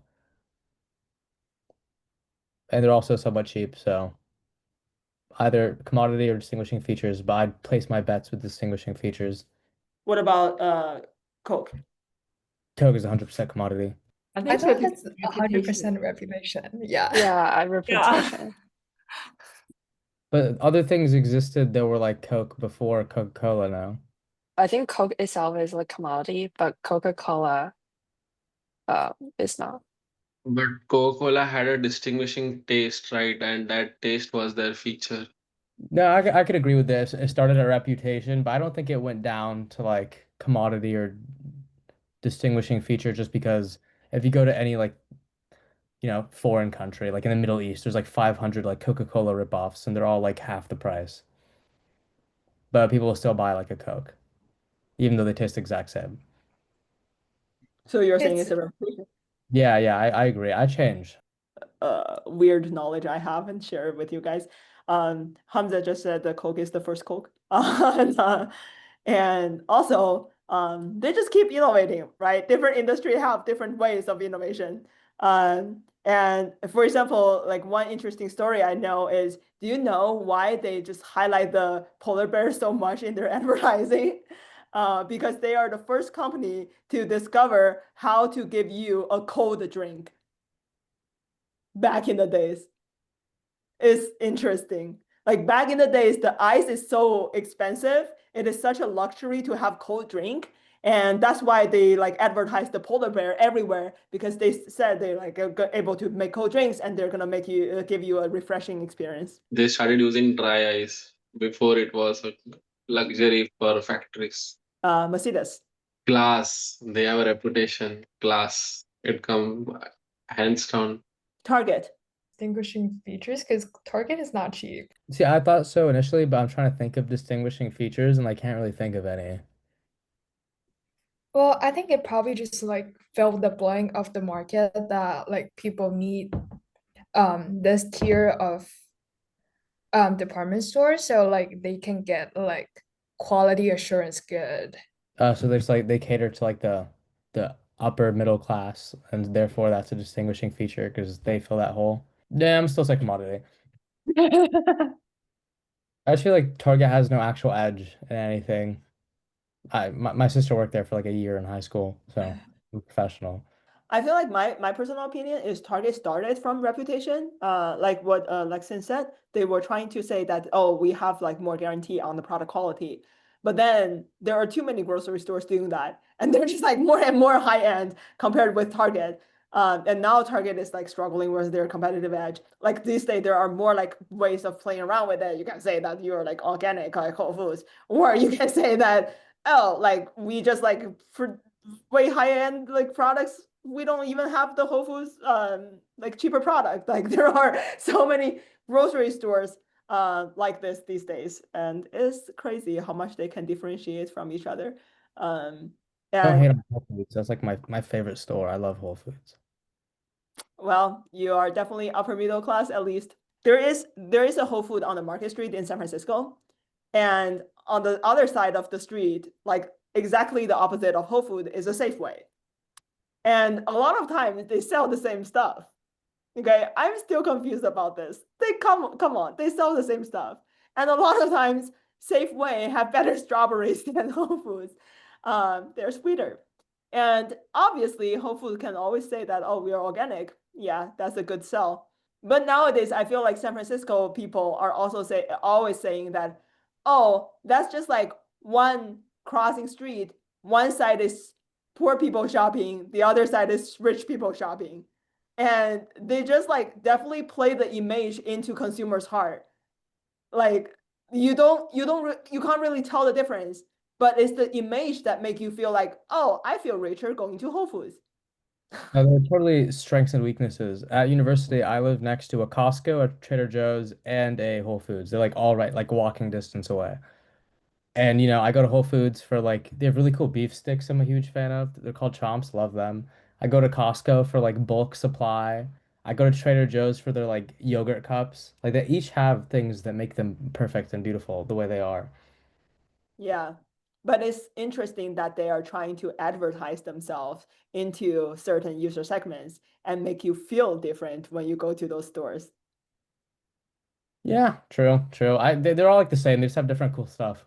And they're also somewhat cheap, so either commodity or distinguishing features, but I'd place my bets with distinguishing features. What about Coke? Coke is 100% commodity. I I think thought it's reputation. 100% reputation. Yeah. Yeah, Yeah. reputation. But other things existed that were like Coke before Coca-Cola now. I think Coke itself is like commodity, but Coca-Cola is not. But Coca-Cola had a distinguishing taste, right? And that taste was their feature. No, I could agree with this. It started a reputation, but I don't think it went down to like commodity or distinguishing feature just because if you go to any like, foreign country, like in the Middle East, there's like 500 like Coca-Cola ripoffs and they're all like half the price. But people will still buy like a Coke, even though they taste the exact same. So you're saying It's it's a reputation? Yeah, I agree. I changed. Weird knowledge I have and share it with you guys. Hamza just said the Coke is the first Coke. And also, they just keep innovating, right? Different industry have different ways of innovation. And for example, like one interesting story I know is, do you know why they just highlight the polar bear so much in their advertising? Because they are the first company to discover how to give you a cold drink back in the days. It's interesting. Like back in the days, the ice is so expensive. It is such a luxury to have cold drink. And that's why they like advertise the polar bear everywhere because they said they're like able to make cold drinks and they're gonna make you give you a refreshing experience. They started using dry ice before it was a luxury for factories. Mercedes. Glass, they have a reputation. Glass, it come hands down. Target. distinguishing features because Target is not cheap. See, I thought so initially, but I'm trying to think of distinguishing features and I can't really think of any. Well, I think it probably just like filled the blank of the market that like people need this tier of department stores so like they can get like quality assurance good. So there's like they cater to like the upper middle class, and therefore that's a distinguishing feature because they fill that hole. Yeah, I'm still saying commodity. I feel like Target has no actual edge in anything. My sister worked there for like a year in high school, so I'm professional. I feel like my personal opinion is Target started from reputation. Like what Lexin said, they were trying to say that, oh, we have like more guarantee on the product quality. But then there are too many grocery stores doing that, and they're just like more and more high end compared with Target. And now Target is like struggling with their competitive edge. Like these days, there are more like ways of playing around with it. You can say that you're like organic, like Whole Foods, or you can say that, oh, like we just like for way high end like products, we don't even have the Whole Foods like cheaper product. Like there are so many grocery stores like this these days, and it's crazy how much they can differentiate from each other. Don't hate And on Whole Foods. That's like my favorite store. I love Whole Foods. well, you are definitely upper middle class at least. There is a Whole Food on the Market Street in San Francisco, and on the other side of the street, like exactly the opposite of Whole Food, is a Safeway. And a lot of times they sell the same stuff. Okay, I'm still confused about this. They come on, they sell the same stuff. And a lot of times Safeway have better strawberries than Whole Foods. They're sweeter. And obviously Whole Foods can always say that, oh, we are organic. Yeah, that's a good sell. But nowadays I feel like San Francisco people are also always saying that, oh, that's just like one crossing street. One side is poor people shopping, the other side is rich people shopping. And they just like definitely play the image into consumers' heart. Like you can't really tell the difference, but it's the image that make you feel like, oh, I feel richer going to Whole Foods. No, they're totally strengths and weaknesses. At university, I live next to a Costco, a Trader Joe's, and a Whole Foods. They're like all right, like walking distance away. And I go to Whole Foods for like they have really cool beef sticks I'm a huge fan of. They're called Chomps, love them. I go to Costco for like bulk supply. I go to Trader Joe's for their like yogurt cups. Like they each have things that make them perfect and beautiful the way they are. Yeah. But it's interesting that they are trying to advertise themselves into certain user segments and make you feel different when you go to those stores. Yeah, true, true. They're all like the same. They just have different cool stuff.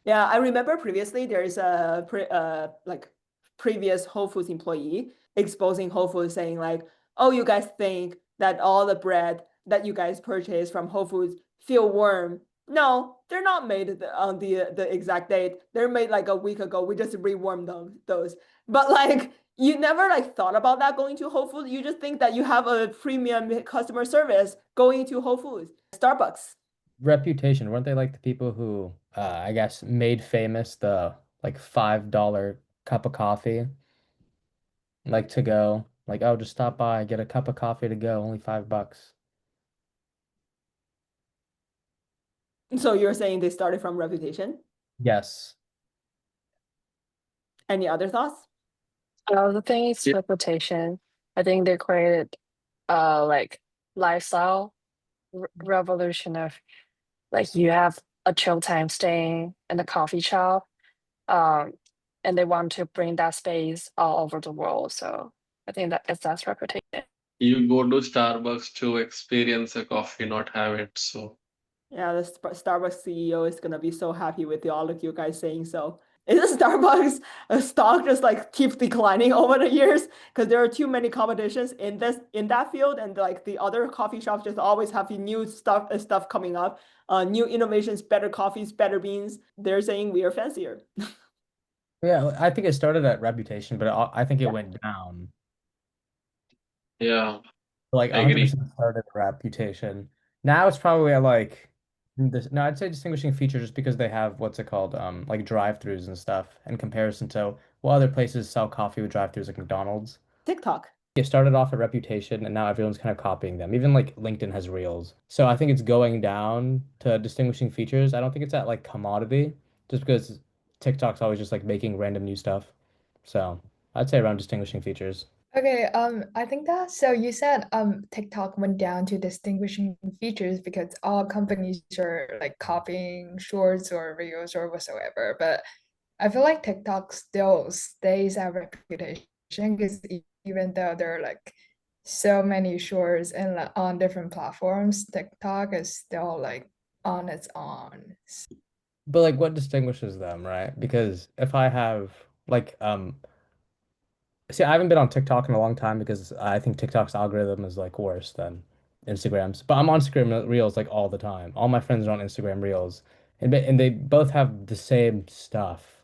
Yeah, I remember previously there's a like previous Whole Foods employee exposing Whole Foods saying like, oh, you guys think that all the bread that you guys purchase from Whole Foods feel warm. No, they're not made on the exact date. They're made like a week ago. We just rewarmed those. But like you never like thought about that going to Whole Foods. You just think that you have a premium customer service going to Whole Foods. Starbucks. Reputation, weren't they like the people who I guess made famous the like $5 cup of coffee, like to go, like, oh, just stop by, get a cup of coffee to go, only $5. So you're saying they started from reputation? Yes. Any other thoughts? The thing is Yeah. reputation. I think they created like lifestyle revolution of like you have a chill time staying in a coffee shop, um, and they want to bring that space all over the world. So I think that's reputation. You go to Starbucks to experience a coffee, not have it. So Yeah, the Starbucks CEO is gonna be so happy with all of you guys saying so. Is Starbucks stock just like keeps declining over the years because there are too many competitions in that field, and like the other coffee shops just always have new stuff coming up, new innovations, better coffees, better beans. They're saying we are fancier. Yeah, I think it started at reputation, but I think it Yeah. went down. yeah, Like I agree. 100% started at reputation. Now it's probably at like this. No, I'd say distinguishing feature just because they have what's it called, like drive-throughs and stuff in comparison to what other places sell coffee with drive-throughs like McDonald's. TikTok. It started off at reputation and now everyone's kind of copying them. Even like LinkedIn has Reels. So I think it's going down to distinguishing features. I don't think it's at like commodity just because TikTok's always just like making random new stuff. So I'd say around distinguishing features. Okay, I think that so you said TikTok went down to distinguishing features because all companies are like copying shorts or reels or whatsoever. But I feel like TikTok still stays at reputation because even though there are like so many shorts and like, on different platforms, TikTok is still like on its own. But like what distinguishes them, right? Because if I have like see, I haven't been on TikTok in a long time because I think TikTok's algorithm is like worse than Instagram's. But I'm on Instagram Reels like all the time. All my friends are on Instagram Reels, and they both have the same stuff.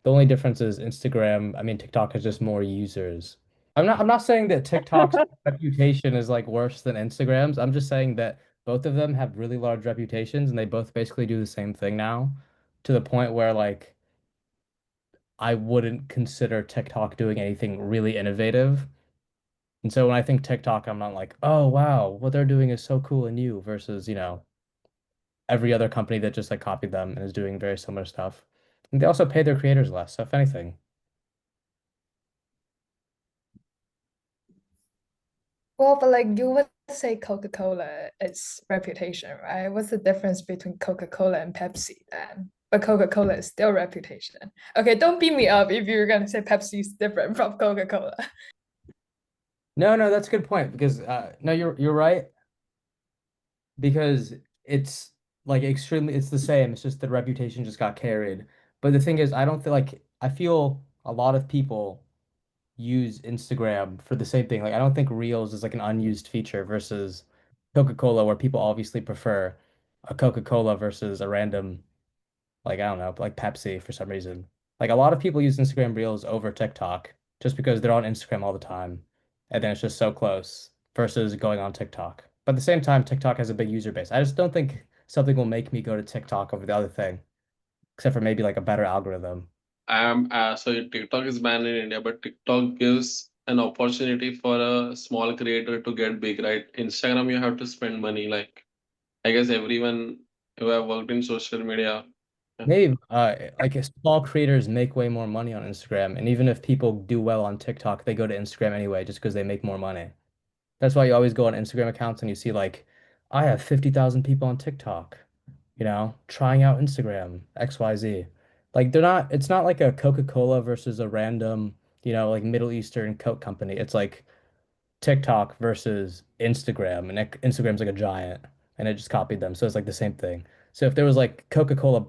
The only difference is Instagram, I mean TikTok has just more users. I'm not saying that TikTok's reputation is like worse than Instagram's. I'm just saying that both of them have really large reputations and they both basically do the same thing now to the point where like I wouldn't consider TikTok doing anything really innovative. And so when I think TikTok, I'm not like, oh wow, what they're doing is so cool and new versus, every other company that just like copied them and is doing very similar stuff. And they also pay their creators less, so if anything. Well, but like you would say Coca-Cola is reputation, right? What's the difference between Coca-Cola and Pepsi then? But Coca-Cola is still reputation. Okay, don't beat me up if you're gonna say Pepsi is different from Coca-Cola. No, no, that's a good point because no, you're right because it's like extremely it's the same. It's just the reputation just got carried. But the thing is, I don't feel like I feel a lot of people use Instagram for the same thing. Like I don't think Reels is like an unused feature versus Coca-Cola, where people obviously prefer a Coca-Cola versus a random, like I don't know, like Pepsi for some reason. Like a lot of people use Instagram Reels over TikTok just because they're on Instagram all the time, and then it's just so close versus going on TikTok. But at the same time, TikTok has a big user base. I just don't think something will make me go to TikTok over the other thing, except for maybe like a better algorithm. So TikTok is banned in India, but TikTok gives an opportunity for a small creator to get big, right? Instagram, you have to spend money. Like I guess everyone who have worked in social media. Yeah. Maybe like small creators make way more money on Instagram, and even if people do well on TikTok, they go to Instagram anyway just because they make more money. That's why you always go on Instagram accounts and you see like, I have 50,000 people on TikTok. you know, trying out Instagram, XYZ. Like it's not like a Coca-Cola versus a random, you know, like Middle Eastern Coke company. It's like TikTok versus Instagram, and Instagram's like a giant, and it just copied them. So it's like the same thing. So if there was like Coca-Cola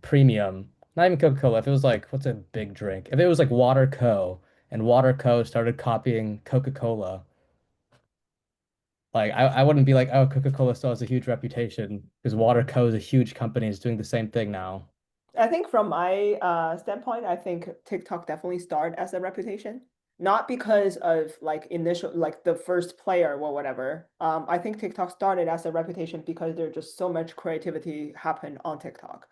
Premium, not even Coca-Cola, if it was like, what's a big drink? If it was like Water Co. and Water Co. started copying Coca-Cola, like I wouldn't be like, oh, Coca-Cola still has a huge reputation because Water Co. is a huge company, is doing the same thing now. I think from my standpoint, I think TikTok definitely started as a reputation, not because of like initial like the first player or whatever. I think TikTok started as a reputation because there's just so much creativity happened on TikTok.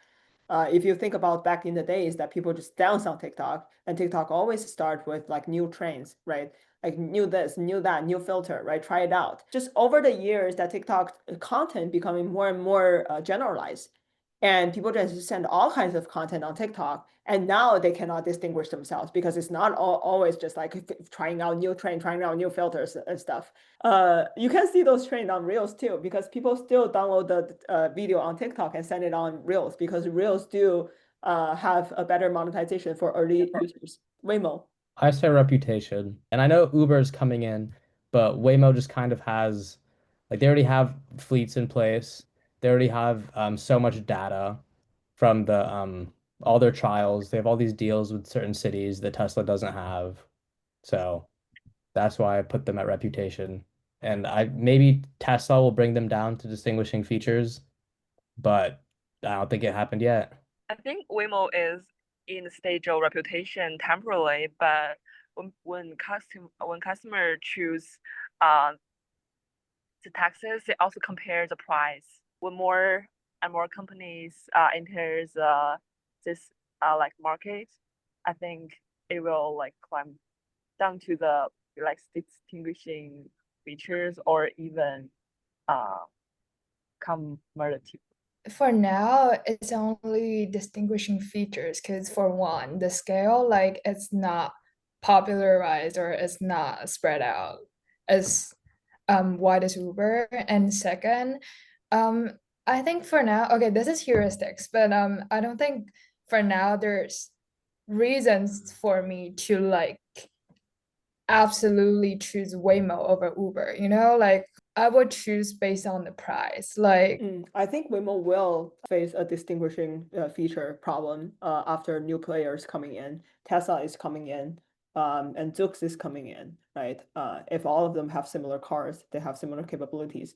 If you think about back in the days that people just dance on TikTok, and TikTok always start with like new trends, right? Like new this, new that, new filter, right? Try it out. Just over the years, that TikTok content becoming more and more generalized, and people just send all kinds of content on TikTok, and now they cannot distinguish themselves because it's not always just like trying out new trend, trying out new filters and stuff. You can see those trends on Reels too, because people still download the video on TikTok and send it on Reels, because Reels do have a better monetization for early users. Waymo. I say reputation, and I know Uber's coming in, but Waymo just kind of has, like, they already have fleets in place. They already have so much data from the all their trials. They have all these deals with certain cities that Tesla doesn't have. So that's why I put them at reputation. And I maybe Tesla will bring them down to distinguishing features, but I don't think it happened yet. I think Waymo is in the stage of reputation temporarily, but when customer choose the taxes, they also compare the price. When more and more companies enters this like market, I think it will like climb down to the like distinguishing features or even cumulative. For now, it's only distinguishing features because for one, the scale, like it's not popularized or it's not spread out as wide as Uber. And second, I think for now, okay, this is heuristics, but I don't think for now there's reasons for me to like absolutely choose Waymo over Uber, you know, like I would choose based on the price. Like I think Waymo will face a distinguishing feature problem after new players coming in. Tesla is coming in, and Zoox is coming in, right? If all of them have similar cars, they have similar capabilities.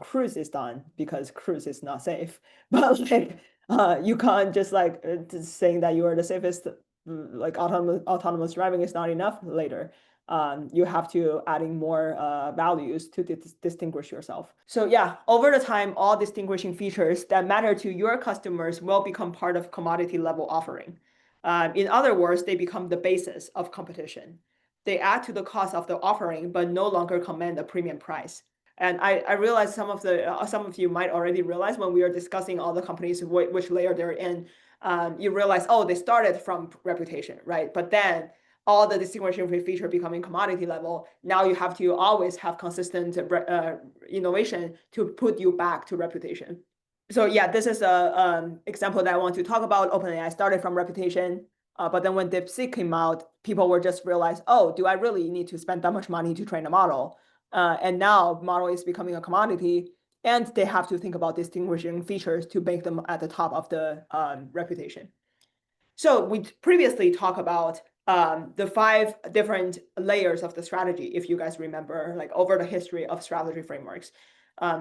Cruise is done because Cruise is not safe. But like, you can't just like just saying that you are the safest, like autonomous driving is not enough later. You have to adding more values to distinguish yourself. So yeah, over the time, all distinguishing features that matter to your customers will become part of commodity level offering. In other words, they become the basis of competition. They add to the cost of the offering, but no longer command a premium price. And I realize some of you might already realize when we are discussing all the companies, which layer they're in, you realize, oh, they started from reputation, right? But then all the distinguishing feature becoming commodity level, now you have to always have consistent innovation to put you back to reputation. So yeah, this is a example that I want to talk about. OpenAI started from reputation, but then when DeepSeek came out, people were just realized, oh, do I really need to spend that much money to train a model? And now model is becoming a commodity, and they have to think about distinguishing features to make them at the top of the reputation. So we previously talked about the 5 different layers of the strategy, if you guys remember, like over the history of strategy frameworks.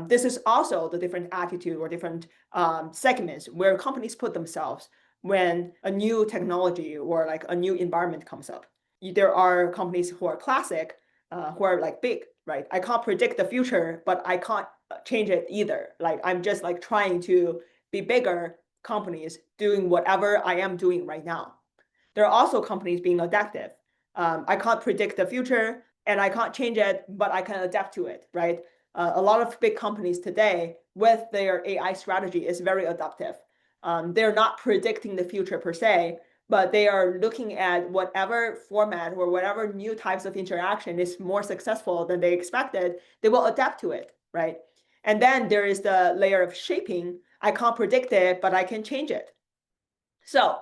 This is also the different attitude or different segments where companies put themselves when a new technology or like a new environment comes up. There are companies who are classic, who are like big, right? I can't predict the future, but I can't change it either. Like I'm just like trying to be bigger companies doing whatever I am doing right now. There are also companies being adaptive. I can't predict the future and I can't change it, but I can adapt to it, right? A lot of big companies today with their AI strategy is very adaptive. They're not predicting the future per se, but they are looking at whatever format or whatever new types of interaction is more successful than they expected, they will adapt to it, right? And then there is the layer of shaping, I can't predict it, but I can change it. So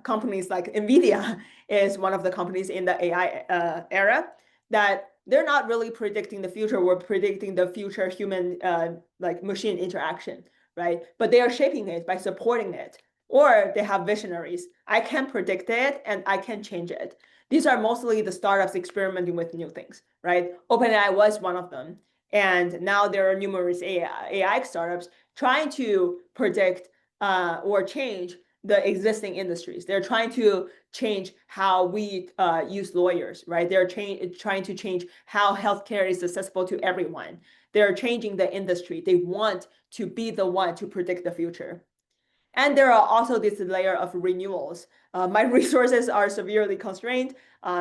companies like NVIDIA is one of the companies in the AI era that they're not really predicting the future. We're predicting the future human like machine interaction, right? But they are shaping it by supporting it. Or they have visionaries. I can predict it and I can change it. These are mostly the startups experimenting with new things, right? OpenAI was one of them. And now there are numerous AI startups trying to predict or change the existing industries. They're trying to change how we use lawyers, right? They're trying to change how healthcare is accessible to everyone. They're changing the industry. They want to be the one to predict the future. And there are also this layer of renewals. My resources are severely constrained,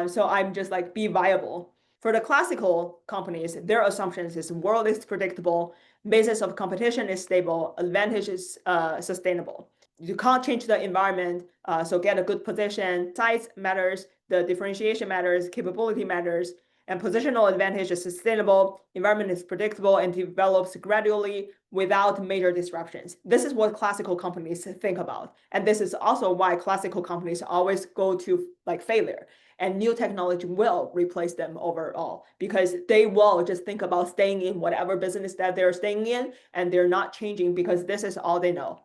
so I'm just like, be viable. For the classical companies, their assumptions is world is predictable, basis of competition is stable, advantage is sustainable. You can't change the environment, so get a good position. Size matters, the differentiation matters, capability matters, and positional advantage is sustainable, environment is predictable and develops gradually without major disruptions. This is what classical companies think about. And this is also why classical companies always go to like failure, and new technology will replace them overall because they will just think about staying in whatever business that they're staying in, and they're not changing because this is all they know.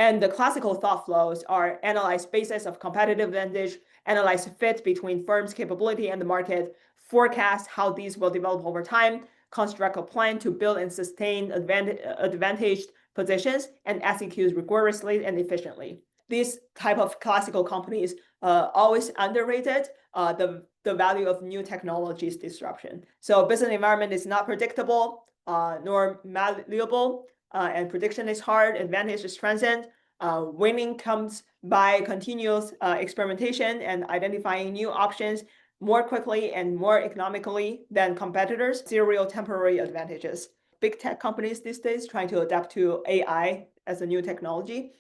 And the classical thought flows are analyze basis of competitive advantage, analyze fit between firms' capability and the market, forecast how these will develop over time, construct a plan to build and sustain advantaged positions, and execute rigorously and efficiently. These type of classical companies always underrated the value of new technologies disruption. So business environment is not predictable nor malleable. And prediction is hard, advantage is transient. Winning comes by continuous experimentation and identifying new options more quickly and more economically than competitors. Serial temporary advantages. Big tech companies these days trying to adapt to AI as a new technology.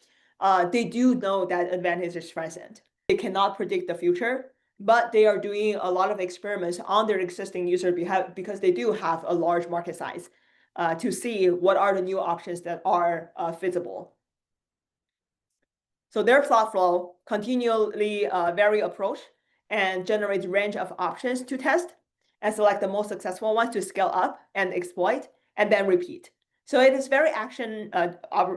They do know that advantage is transient. They cannot predict the future, but they are doing a lot of experiments on their existing user behalf because they do have a large market size. To see what are the new options that are feasible. So their thought flow continually vary approach and generates range of options to test and select the most successful ones to scale up and exploit and then repeat. So it is very action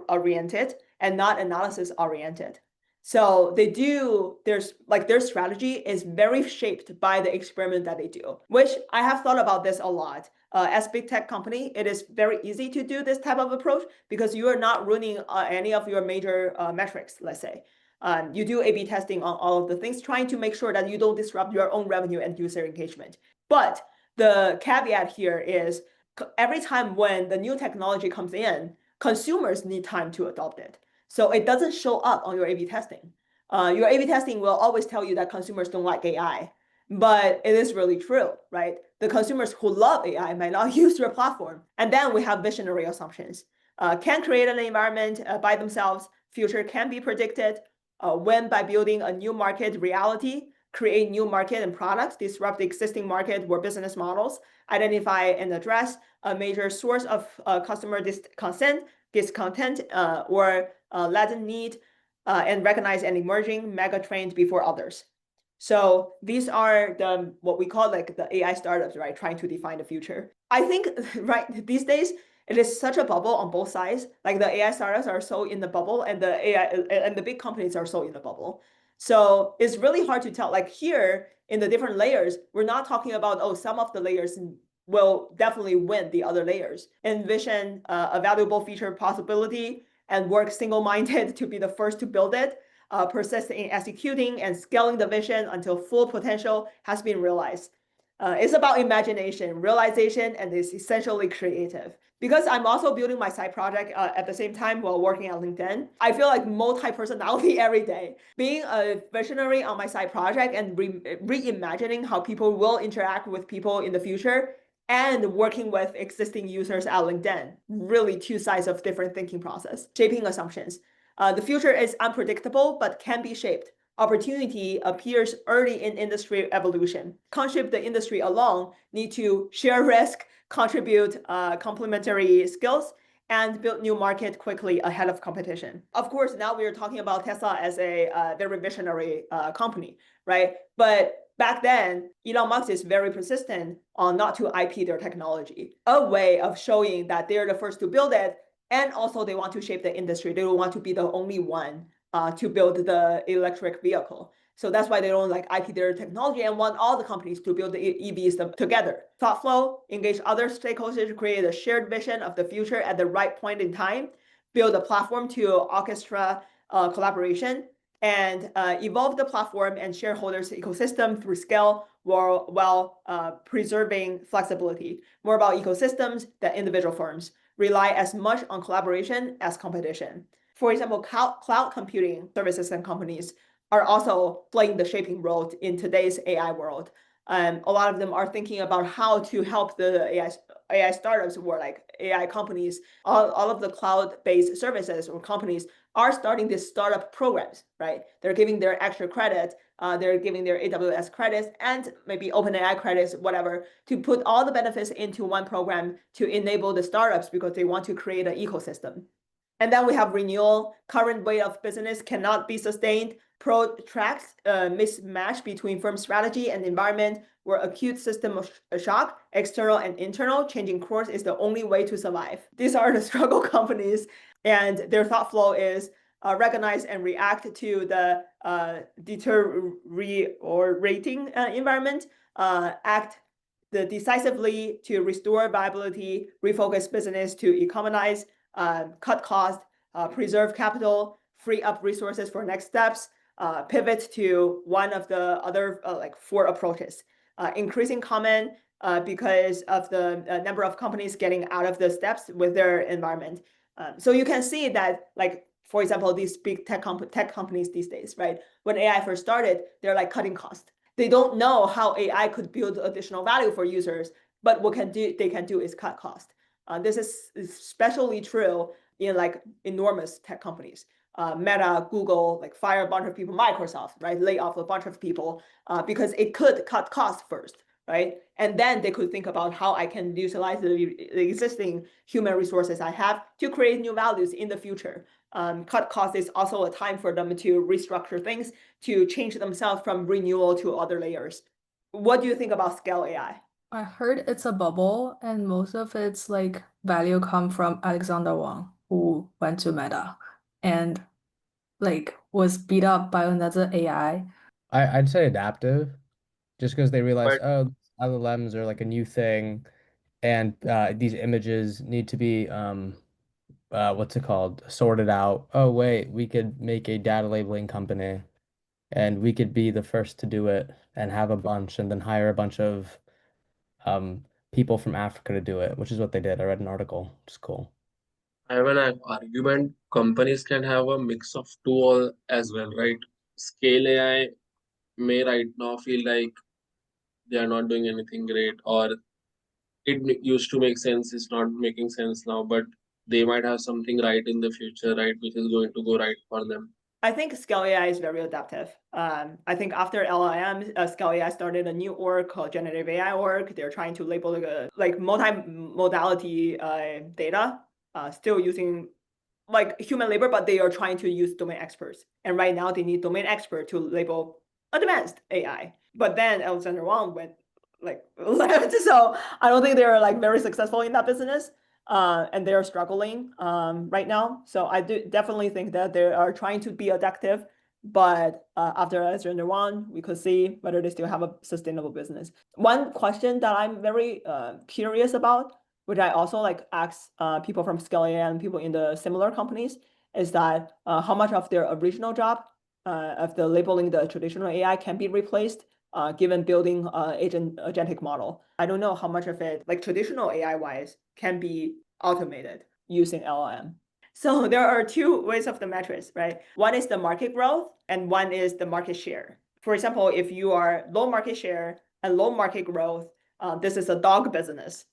oriented and not analysis oriented. So their strategy is very shaped by the experiment that they do, which I have thought about this a lot. As big tech company, it is very easy to do this type of approach because you are not running any of your major metrics, let's say. You do A/B testing on all of the things, trying to make sure that you don't disrupt your own revenue and user engagement. But the caveat here is every time when the new technology comes in, consumers need time to adopt it. So it doesn't show up on your A/B testing. Your A/B testing will always tell you that consumers don't like AI, but it is really true, right? The consumers who love AI might not use your platform. And then we have visionary assumptions. Can create an environment by themselves, future can be predicted, when by building a new market reality, create new market and products, disrupt the existing market or business models, identify and address a major source of customer discontent or latent need, and recognize an emerging mega trend before others. So these are what we call like the AI startups, right? Trying to define the future. I think right these days it is such a bubble on both sides. Like the AI startups are so in the bubble, and the AI and the big companies are so in the bubble. So it's really hard to tell. Like here in the different layers, we're not talking about some of the layers will definitely win the other layers. Envision a valuable feature possibility and work single-minded to be the first to build it. Persist in executing and scaling the vision until full potential has been realized. It's about imagination, realization, and it's essentially creative. Because I'm also building my side project at the same time while working at LinkedIn, I feel like multi-personality every day. Being a visionary on my side project and reimagining how people will interact with people in the future and working with existing users at LinkedIn, really two sides of different thinking process. Shaping assumptions. The future is unpredictable, but can be shaped. Opportunity appears early in industry evolution. Can't shape the industry alone, need to share risk, contribute complementary skills, and build new market quickly ahead of competition. Of course, now we are talking about Tesla as a very visionary company, right? But back then, Elon Musk is very persistent on not to IP their technology, a way of showing that they're the first to build it, and also they want to shape the industry. They don't want to be the only one to build the electric vehicle. So that's why they don't like IP their technology and want all the companies to build the EVs together. ThoughtFlow, engage other stakeholders to create a shared vision of the future at the right point in time, build a platform to orchestra collaboration, and evolve the platform and shareholders ecosystem through scale while preserving flexibility. More about ecosystems than individual firms. Rely as much on collaboration as competition. For example, cloud computing services and companies are also playing the shaping role in today's AI world. A lot of them are thinking about how to help the AI startups or like AI companies. All of the cloud-based services or companies are starting these startup programs, right? They're giving their extra credit, they're giving their AWS credits and maybe OpenAI credits, whatever, to put all the benefits into one program to enable the startups because they want to create an ecosystem. And then we have renewal. Current way of business cannot be sustained. Protracts mismatch between firm strategy and environment, where acute system of shock, external and internal, changing course is the only way to survive. These are the struggle companies, and their thought flow is recognize and react to the deteriorating environment, act decisively to restore viability, refocus business to economize, cut costs, preserve capital, free up resources for next steps, pivot to one of the other like 4 approaches. Increasing common because of the number of companies getting out of the steps with their environment. So you can see that, like, for example, these big tech companies these days, right? When AI first started, they're like cutting costs. They don't know how AI could build additional value for users, but what they can do is cut cost. This is especially true in like enormous tech companies. Meta, Google, like fire a bunch of people, Microsoft, right? Lay off a bunch of people because it could cut costs first, right? And then they could think about how I can utilize the existing human resources I have to create new values in the future. Cut costs is also a time for them to restructure things, to change themselves from renewal to other layers. What do you think about Scale AI? I heard it's a bubble, and most of its like value come from Alexander Wang, who went to Meta and like was beat up by another AI. I'd say adaptive, just because they realized, But oh, LLMs are like a new thing, and these images need to be what's it called, sorted out. Oh wait, we could make a data labeling company, and we could be the first to do it, and have a bunch, and then hire a bunch of people from Africa to do it, which is what they did. I read an article. It's cool. I have an argument. Companies can have a mix of two all as well, right? Scale AI may right now feel like they are not doing anything great, or it used to make sense, it's not making sense now, but they might have something right in the future, right, which is going to go right for them. I think Scale AI is very adaptive. I think after LLM, Scale AI started a new org called Generative AI org. They're trying to label like multi-modality data, still using like human labor, but they are trying to use domain experts. And right now they need domain expert to label advanced AI. But then Alexander Wang went like left, so I don't think they're like very successful in that business. And they're struggling right now. So I do definitely think that they are trying to be adaptive, but after Alexander Wang, we could see whether they still have a sustainable business. One question that I'm very curious about, which I also like ask people from Scale AI and people in the similar companies, is that how much of their original job of the labeling the traditional AI can be replaced given building agentic model. I don't know how much of it, like traditional AI wise, can be automated using LLM. So there are 2 ways of the metrics, right? One is the market growth and one is the market share. For example, if you are low market share and low market growth, this is a dog business.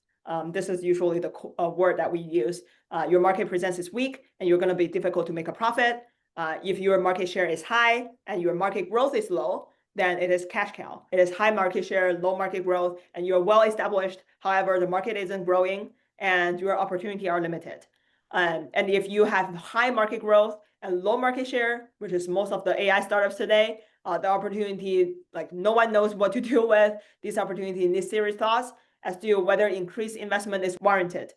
This is usually the word that we use. Your market presence is weak and you're going to be difficult to make a profit. If your market share is high and your market growth is low, then it is cash cow. It is high market share, low market growth, and you're well established. However, the market isn't growing and your opportunity are limited. And if you have high market growth and low market share, which is most of the AI startups today, the opportunity, like no one knows what to do with this opportunity, needs serious thoughts as to whether increased investment is warranted.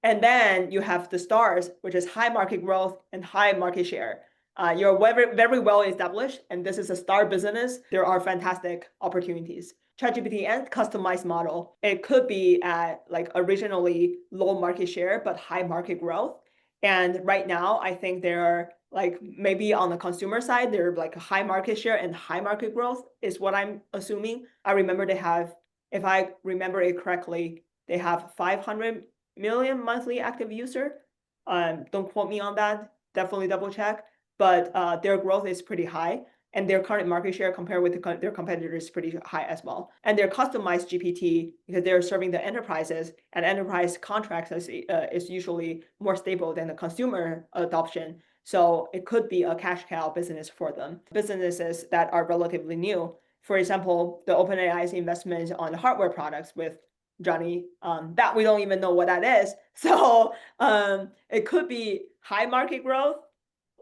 And then you have the stars, which is high market growth and high market share. You're very, very well established, and this is a star business. There are fantastic opportunities. ChatGPT and customized model, it could be at like originally low market share, but high market growth. And right now, I think there are like maybe on the consumer side, they're like a high market share and high market growth is what I'm assuming. I remember they have, if I remember it correctly, they have 500 million monthly active user. Don't quote me on that, definitely double check. But their growth is pretty high, and their current market share compared with their competitors is pretty high as well. And their customized GPT, because they're serving the enterprises, and enterprise contracts is usually more stable than the consumer adoption. So it could be a cash cow business for them. Businesses that are relatively new, for example, the OpenAI's investment on hardware products with Johnny, that we don't even know what that is. So it could be high market growth,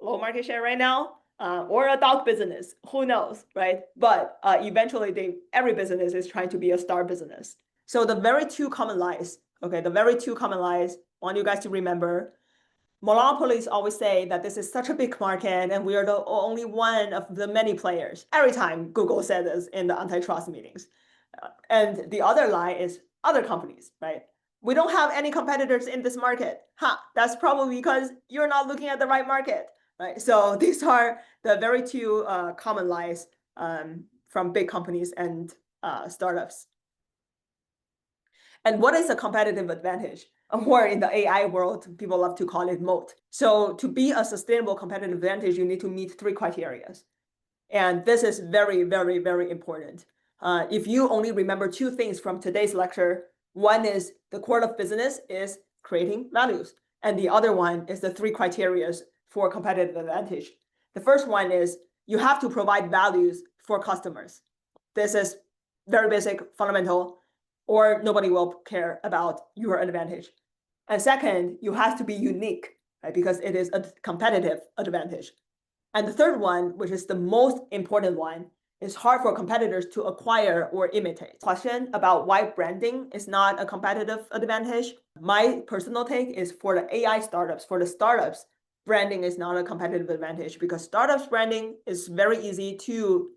low market share right now, or a dog business, who knows, right? But eventually every business is trying to be a star business. So the very two common lies, okay, the very two common lies, I want you guys to remember, monopolies always say that this is such a big market and we are the only one of the many players. Every time Google said this in the antitrust meetings. And the other lie is other companies, right? We don't have any competitors in this market. That's probably because you're not looking at the right market, right? So these are the very two common lies from big companies and startups. And what is a competitive advantage? Or in the AI world, people love to call it moat. So to be a sustainable competitive advantage, you need to meet 3 criteria. And this is very, very, very important. If you only remember 2 things from today's lecture, one is the core of business is creating values. And the other one is the 3 criteria for competitive advantage. The first one is you have to provide values for customers. This is very basic, fundamental, or nobody will care about your advantage. And second, you have to be unique, right? Because it is a competitive advantage. And the third one, which is the most important one, is hard for competitors to acquire or imitate. Question about why branding is not a competitive advantage. My personal take is for the AI startups, for the startups, branding is not a competitive advantage because startups branding is very easy to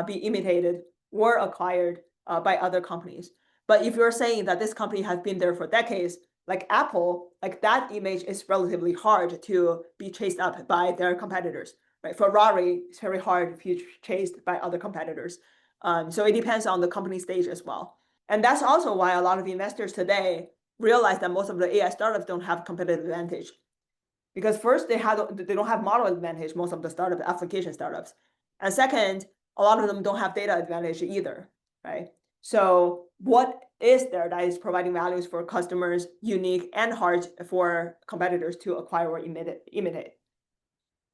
be imitated or acquired by other companies. But if you're saying that this company has been there for decades, like Apple, like that image is relatively hard to be chased up by their competitors. Right? Ferrari, it's very hard to be chased by other competitors. So it depends on the company stage as well. And that's also why a lot of investors today realize that most of the AI startups don't have competitive advantage. Because first, they don't have model advantage, most of the startup application startups. And second, a lot of them don't have data advantage either, right? So what is there that is providing values for customers, unique and hard for competitors to acquire or imitate?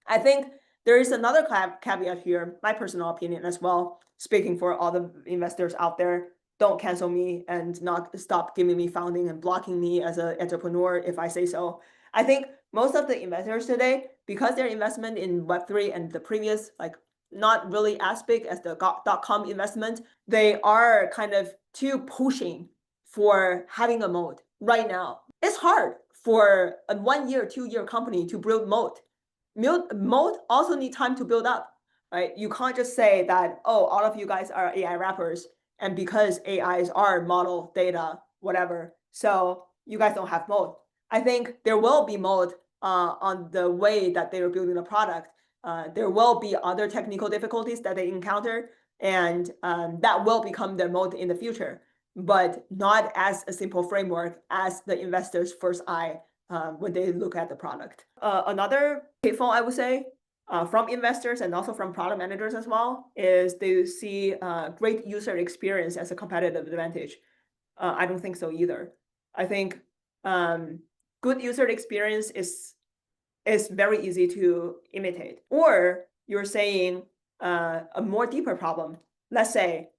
I think there is another caveat here, my personal opinion as well, speaking for all the investors out there, don't cancel me and not stop giving me funding and blocking me as an entrepreneur if I say so. I think most of the investors today, because their investment in Web3 and the previous, like not really as big as the .com investment, they are kind of too pushing for having a moat right now. It's hard for a 1 year, 2 year company to build moat. Moat also need time to build up, right? You can't just say that, oh, all of you guys are AI wrappers, and because AIs are model, data, whatever, so you guys don't have moat. I think there will be moat on the way that they are building the product. There will be other technical difficulties that they encounter, and that will become their moat in the future, but not as a simple framework as the investor's first eye when they look at the product. Another pitfall, I would say, from investors and also from product managers as well, is they see great user experience as a competitive advantage. I don't think so either. I think good user experience is very easy to imitate. Or you're saying a more deeper problem. Let's say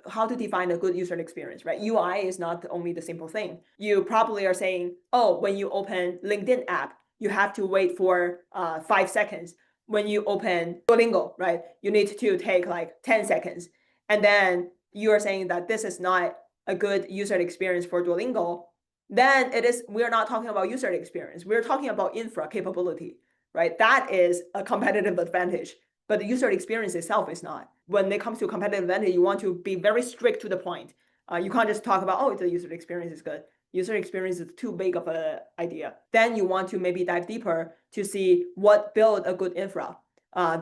how to define a good user experience, right? UI is not only the simple thing. You probably are saying, oh, when you open LinkedIn app, you have to wait for 5 seconds. When you open Duolingo, right, you need to take like 10 seconds. And then you are saying that this is not a good user experience for Duolingo, then we're not talking about user experience. We're talking about infra capability, right? That is a competitive advantage, but the user experience itself is not. When it comes to competitive advantage, you want to be very strict to the point. You can't just talk about, oh, the user experience is good. User experience is too big of an idea. Then you want to maybe dive deeper to see what build a good infra.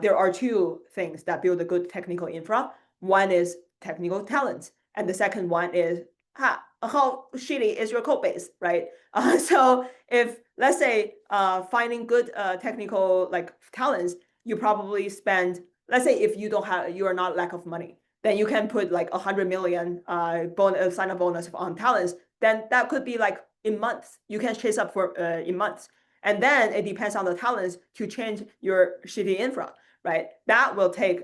There are two things that build a good technical infra. One is technical talent, and the second one is how shitty is your code base, right? So if, let's say, finding good technical like talents, you probably spend, let's say if you are not lack of money, then you can put like 100 million sign-up bonus on talents, then that could be like in months. You can chase up for in months. And then it depends on the talents to change your shitty infra, right? That will take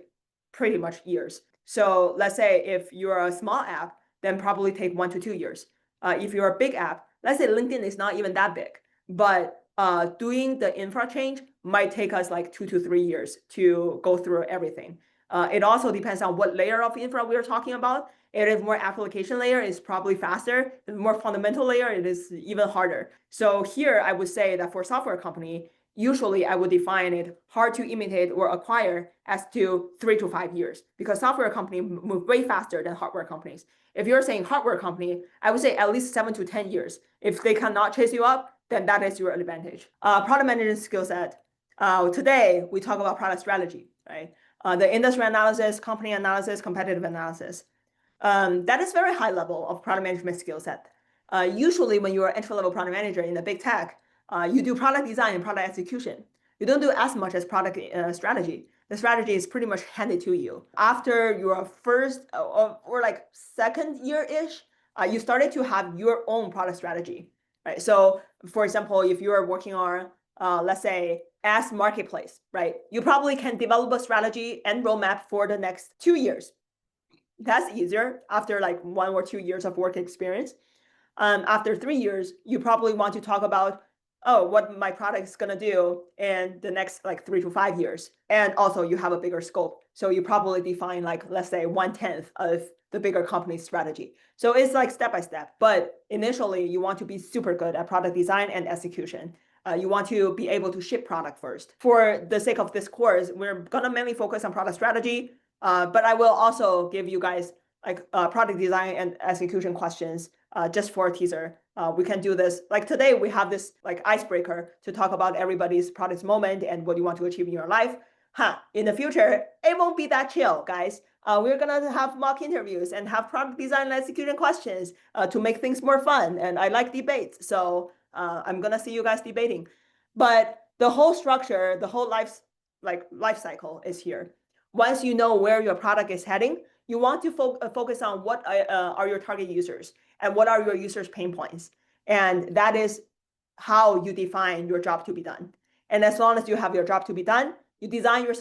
pretty much years. So let's say if you're a small app, then probably take 1 to 2 years. If you're a big app, let's say LinkedIn is not even that big, but doing the infra change might take us like 2 to 3 years to go through everything. It also depends on what layer of infra we're talking about. If more application layer, is probably faster. If more fundamental layer, it is even harder. So here I would say that for software company, usually I would define it hard to imitate or acquire as to 3 to 5 years, because software company move way faster than hardware companies. If you're saying hardware company, I would say at least 7 to 10 years. If they cannot chase you up, then that is your advantage. Product management skill set. Today we talk about product strategy, right? The industry analysis, company analysis, competitive analysis. That is very high level of product management skill set. Usually when you're an entry-level product manager in a big tech, you do product design and product execution. You don't do as much as product strategy. The strategy is pretty much handed to you. After your first or like second year-ish, you started to have your own product strategy, right? So for example, if you're working on, let's say, as marketplace, right? You probably can develop a strategy and roadmap for the next 2 years. That's easier after like 1 or 2 years of work experience. After 3 years, you probably want to talk about, oh, what my product is gonna do in the next like 3 to 5 years. And also you have a bigger scope. So you probably define like, let's say 1/10 of the bigger company's strategy. So it's like step by step, but initially you want to be super good at product design and execution. You want to be able to ship product first. For the sake of this course, we're gonna mainly focus on product strategy, but I will also give you guys like product design and execution questions just for a teaser. We can do this. Like today, we have this like icebreaker to talk about everybody's product moment and what you want to achieve in your life. In the future, it won't be that chill, guys. We're gonna have mock interviews and have product design and execution questions to make things more fun. And I like debates, so I'm gonna see you guys debating. But the whole structure, the whole life cycle is here. Once you know where your product is heading, you want to focus on what are your target users and what are your users' pain points. And that is how you define your job to be done. And as long as you have your job to be done, you design your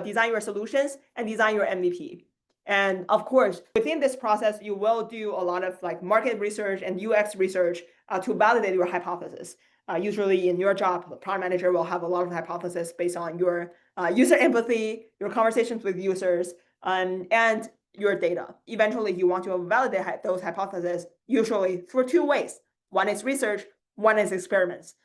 design your solutions and design your MVP. And of course, within this process, you will do a lot of like market research and UX research to validate your hypothesis. Usually in your job, the product manager will have a lot of hypotheses based on your user empathy, your conversations with users, and your data. Eventually, you want to validate those hypotheses, usually through 2 ways. One is research, one is experiments.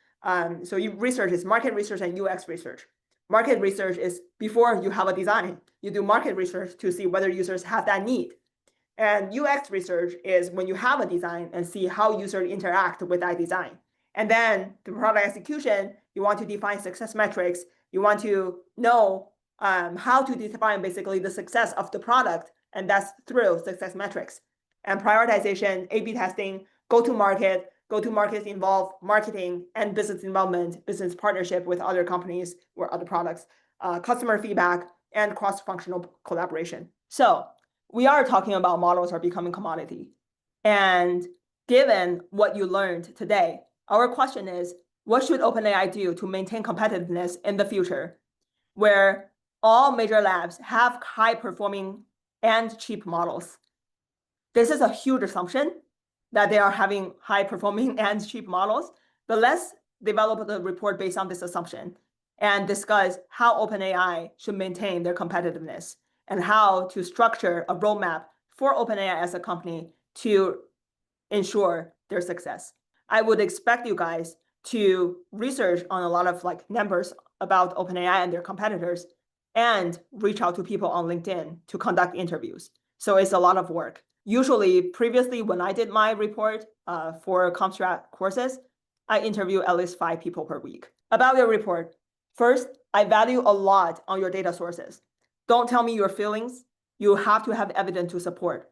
So research is market research and UX research. Market research is before you have a design. You do market research to see whether users have that need. And UX research is when you have a design and see how users interact with that design. And then the product execution, you want to define success metrics. You want to know how to define basically the success of the product, and that's through success metrics. And prioritization, A/B testing, go-to-market involve marketing and business development, business partnership with other companies or other products, customer feedback, and cross-functional collaboration. So we are talking about models are becoming commodity. And given what you learned today, our question is, what should OpenAI do to maintain competitiveness in the future, where all major labs have high-performing and cheap models? This is a huge assumption that they are having high-performing and cheap models, but let's develop the report based on this assumption and discuss how OpenAI should maintain their competitiveness and how to structure a roadmap for OpenAI as a company to ensure their success. I would expect you guys to research on a lot of like numbers about OpenAI and their competitors and reach out to people on LinkedIn to conduct interviews. So it's a lot of work. Usually, previously, when I did my report for Comstrat courses, I interview at least 5 people per week. About your report, first, I value a lot on your data sources. Don't tell me your feelings. You have to have evidence to support.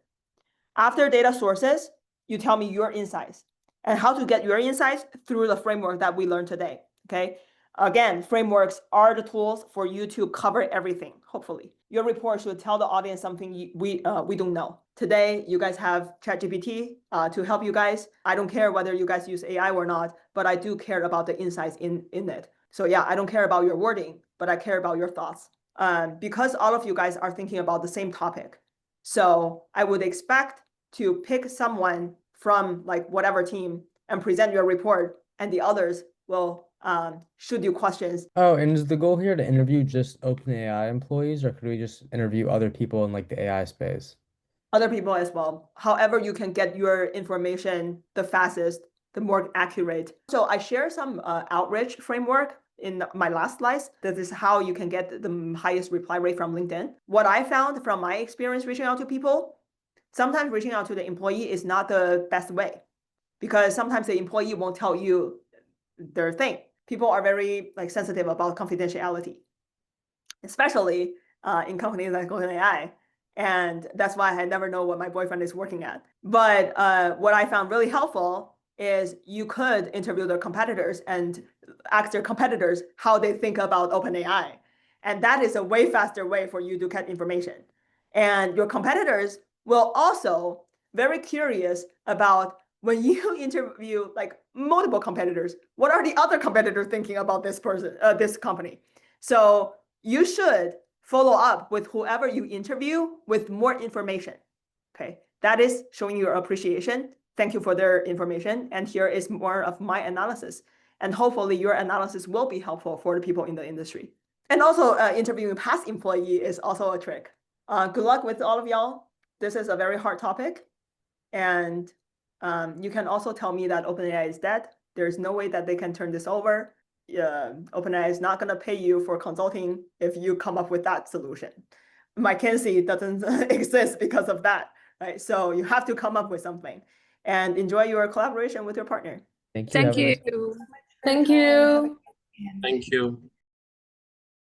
After data sources, you tell me your insights and how to get your insights through the framework that we learned today, okay? Again, frameworks are the tools for you to cover everything, hopefully. Your report should tell the audience something we don't know. Today, you guys have ChatGPT to help you guys. I don't care whether you guys use AI or not, but I do care about the insights in it. So yeah, I don't care about your wording, but I care about your thoughts. Because all of you guys are thinking about the same topic. So I would expect to pick someone from like whatever team and present your report, and the others will shoot you questions. Oh, and is the goal here to interview just OpenAI employees, or could we just interview other people in like the AI space? Other people as well. However, you can get your information the fastest, the more accurate. So I share some outreach framework in my last slides. This is how you can get the highest reply rate from LinkedIn. What I found from my experience reaching out to people, sometimes reaching out to the employee is not the best way, because sometimes the employee won't tell you their thing. People are very like sensitive about confidentiality, especially in companies like OpenAI. And that's why I never know what my boyfriend is working at. But what I found really helpful is you could interview their competitors and ask their competitors how they think about OpenAI. And that is a way faster way for you to get information. And your competitors will also very curious about when you interview like multiple competitors, what are the other competitors thinking about this person, this company? So you should follow up with whoever you interview with more information. Okay, that is showing your appreciation. Thank you for their information. And here is more of my analysis. And hopefully your analysis will be helpful for the people in the industry. And also interviewing past employee is also a trick. Good luck with all of y'all. This is a very hard topic. And you can also tell me that OpenAI is dead. There's no way that they can turn this over. OpenAI is not going to pay you for consulting if you come up with that solution. McKinsey doesn't exist because of that, right? So you have to come up with something and enjoy your collaboration with your partner. Thank you. Thank Have a nice- you. Thank you. Thank you.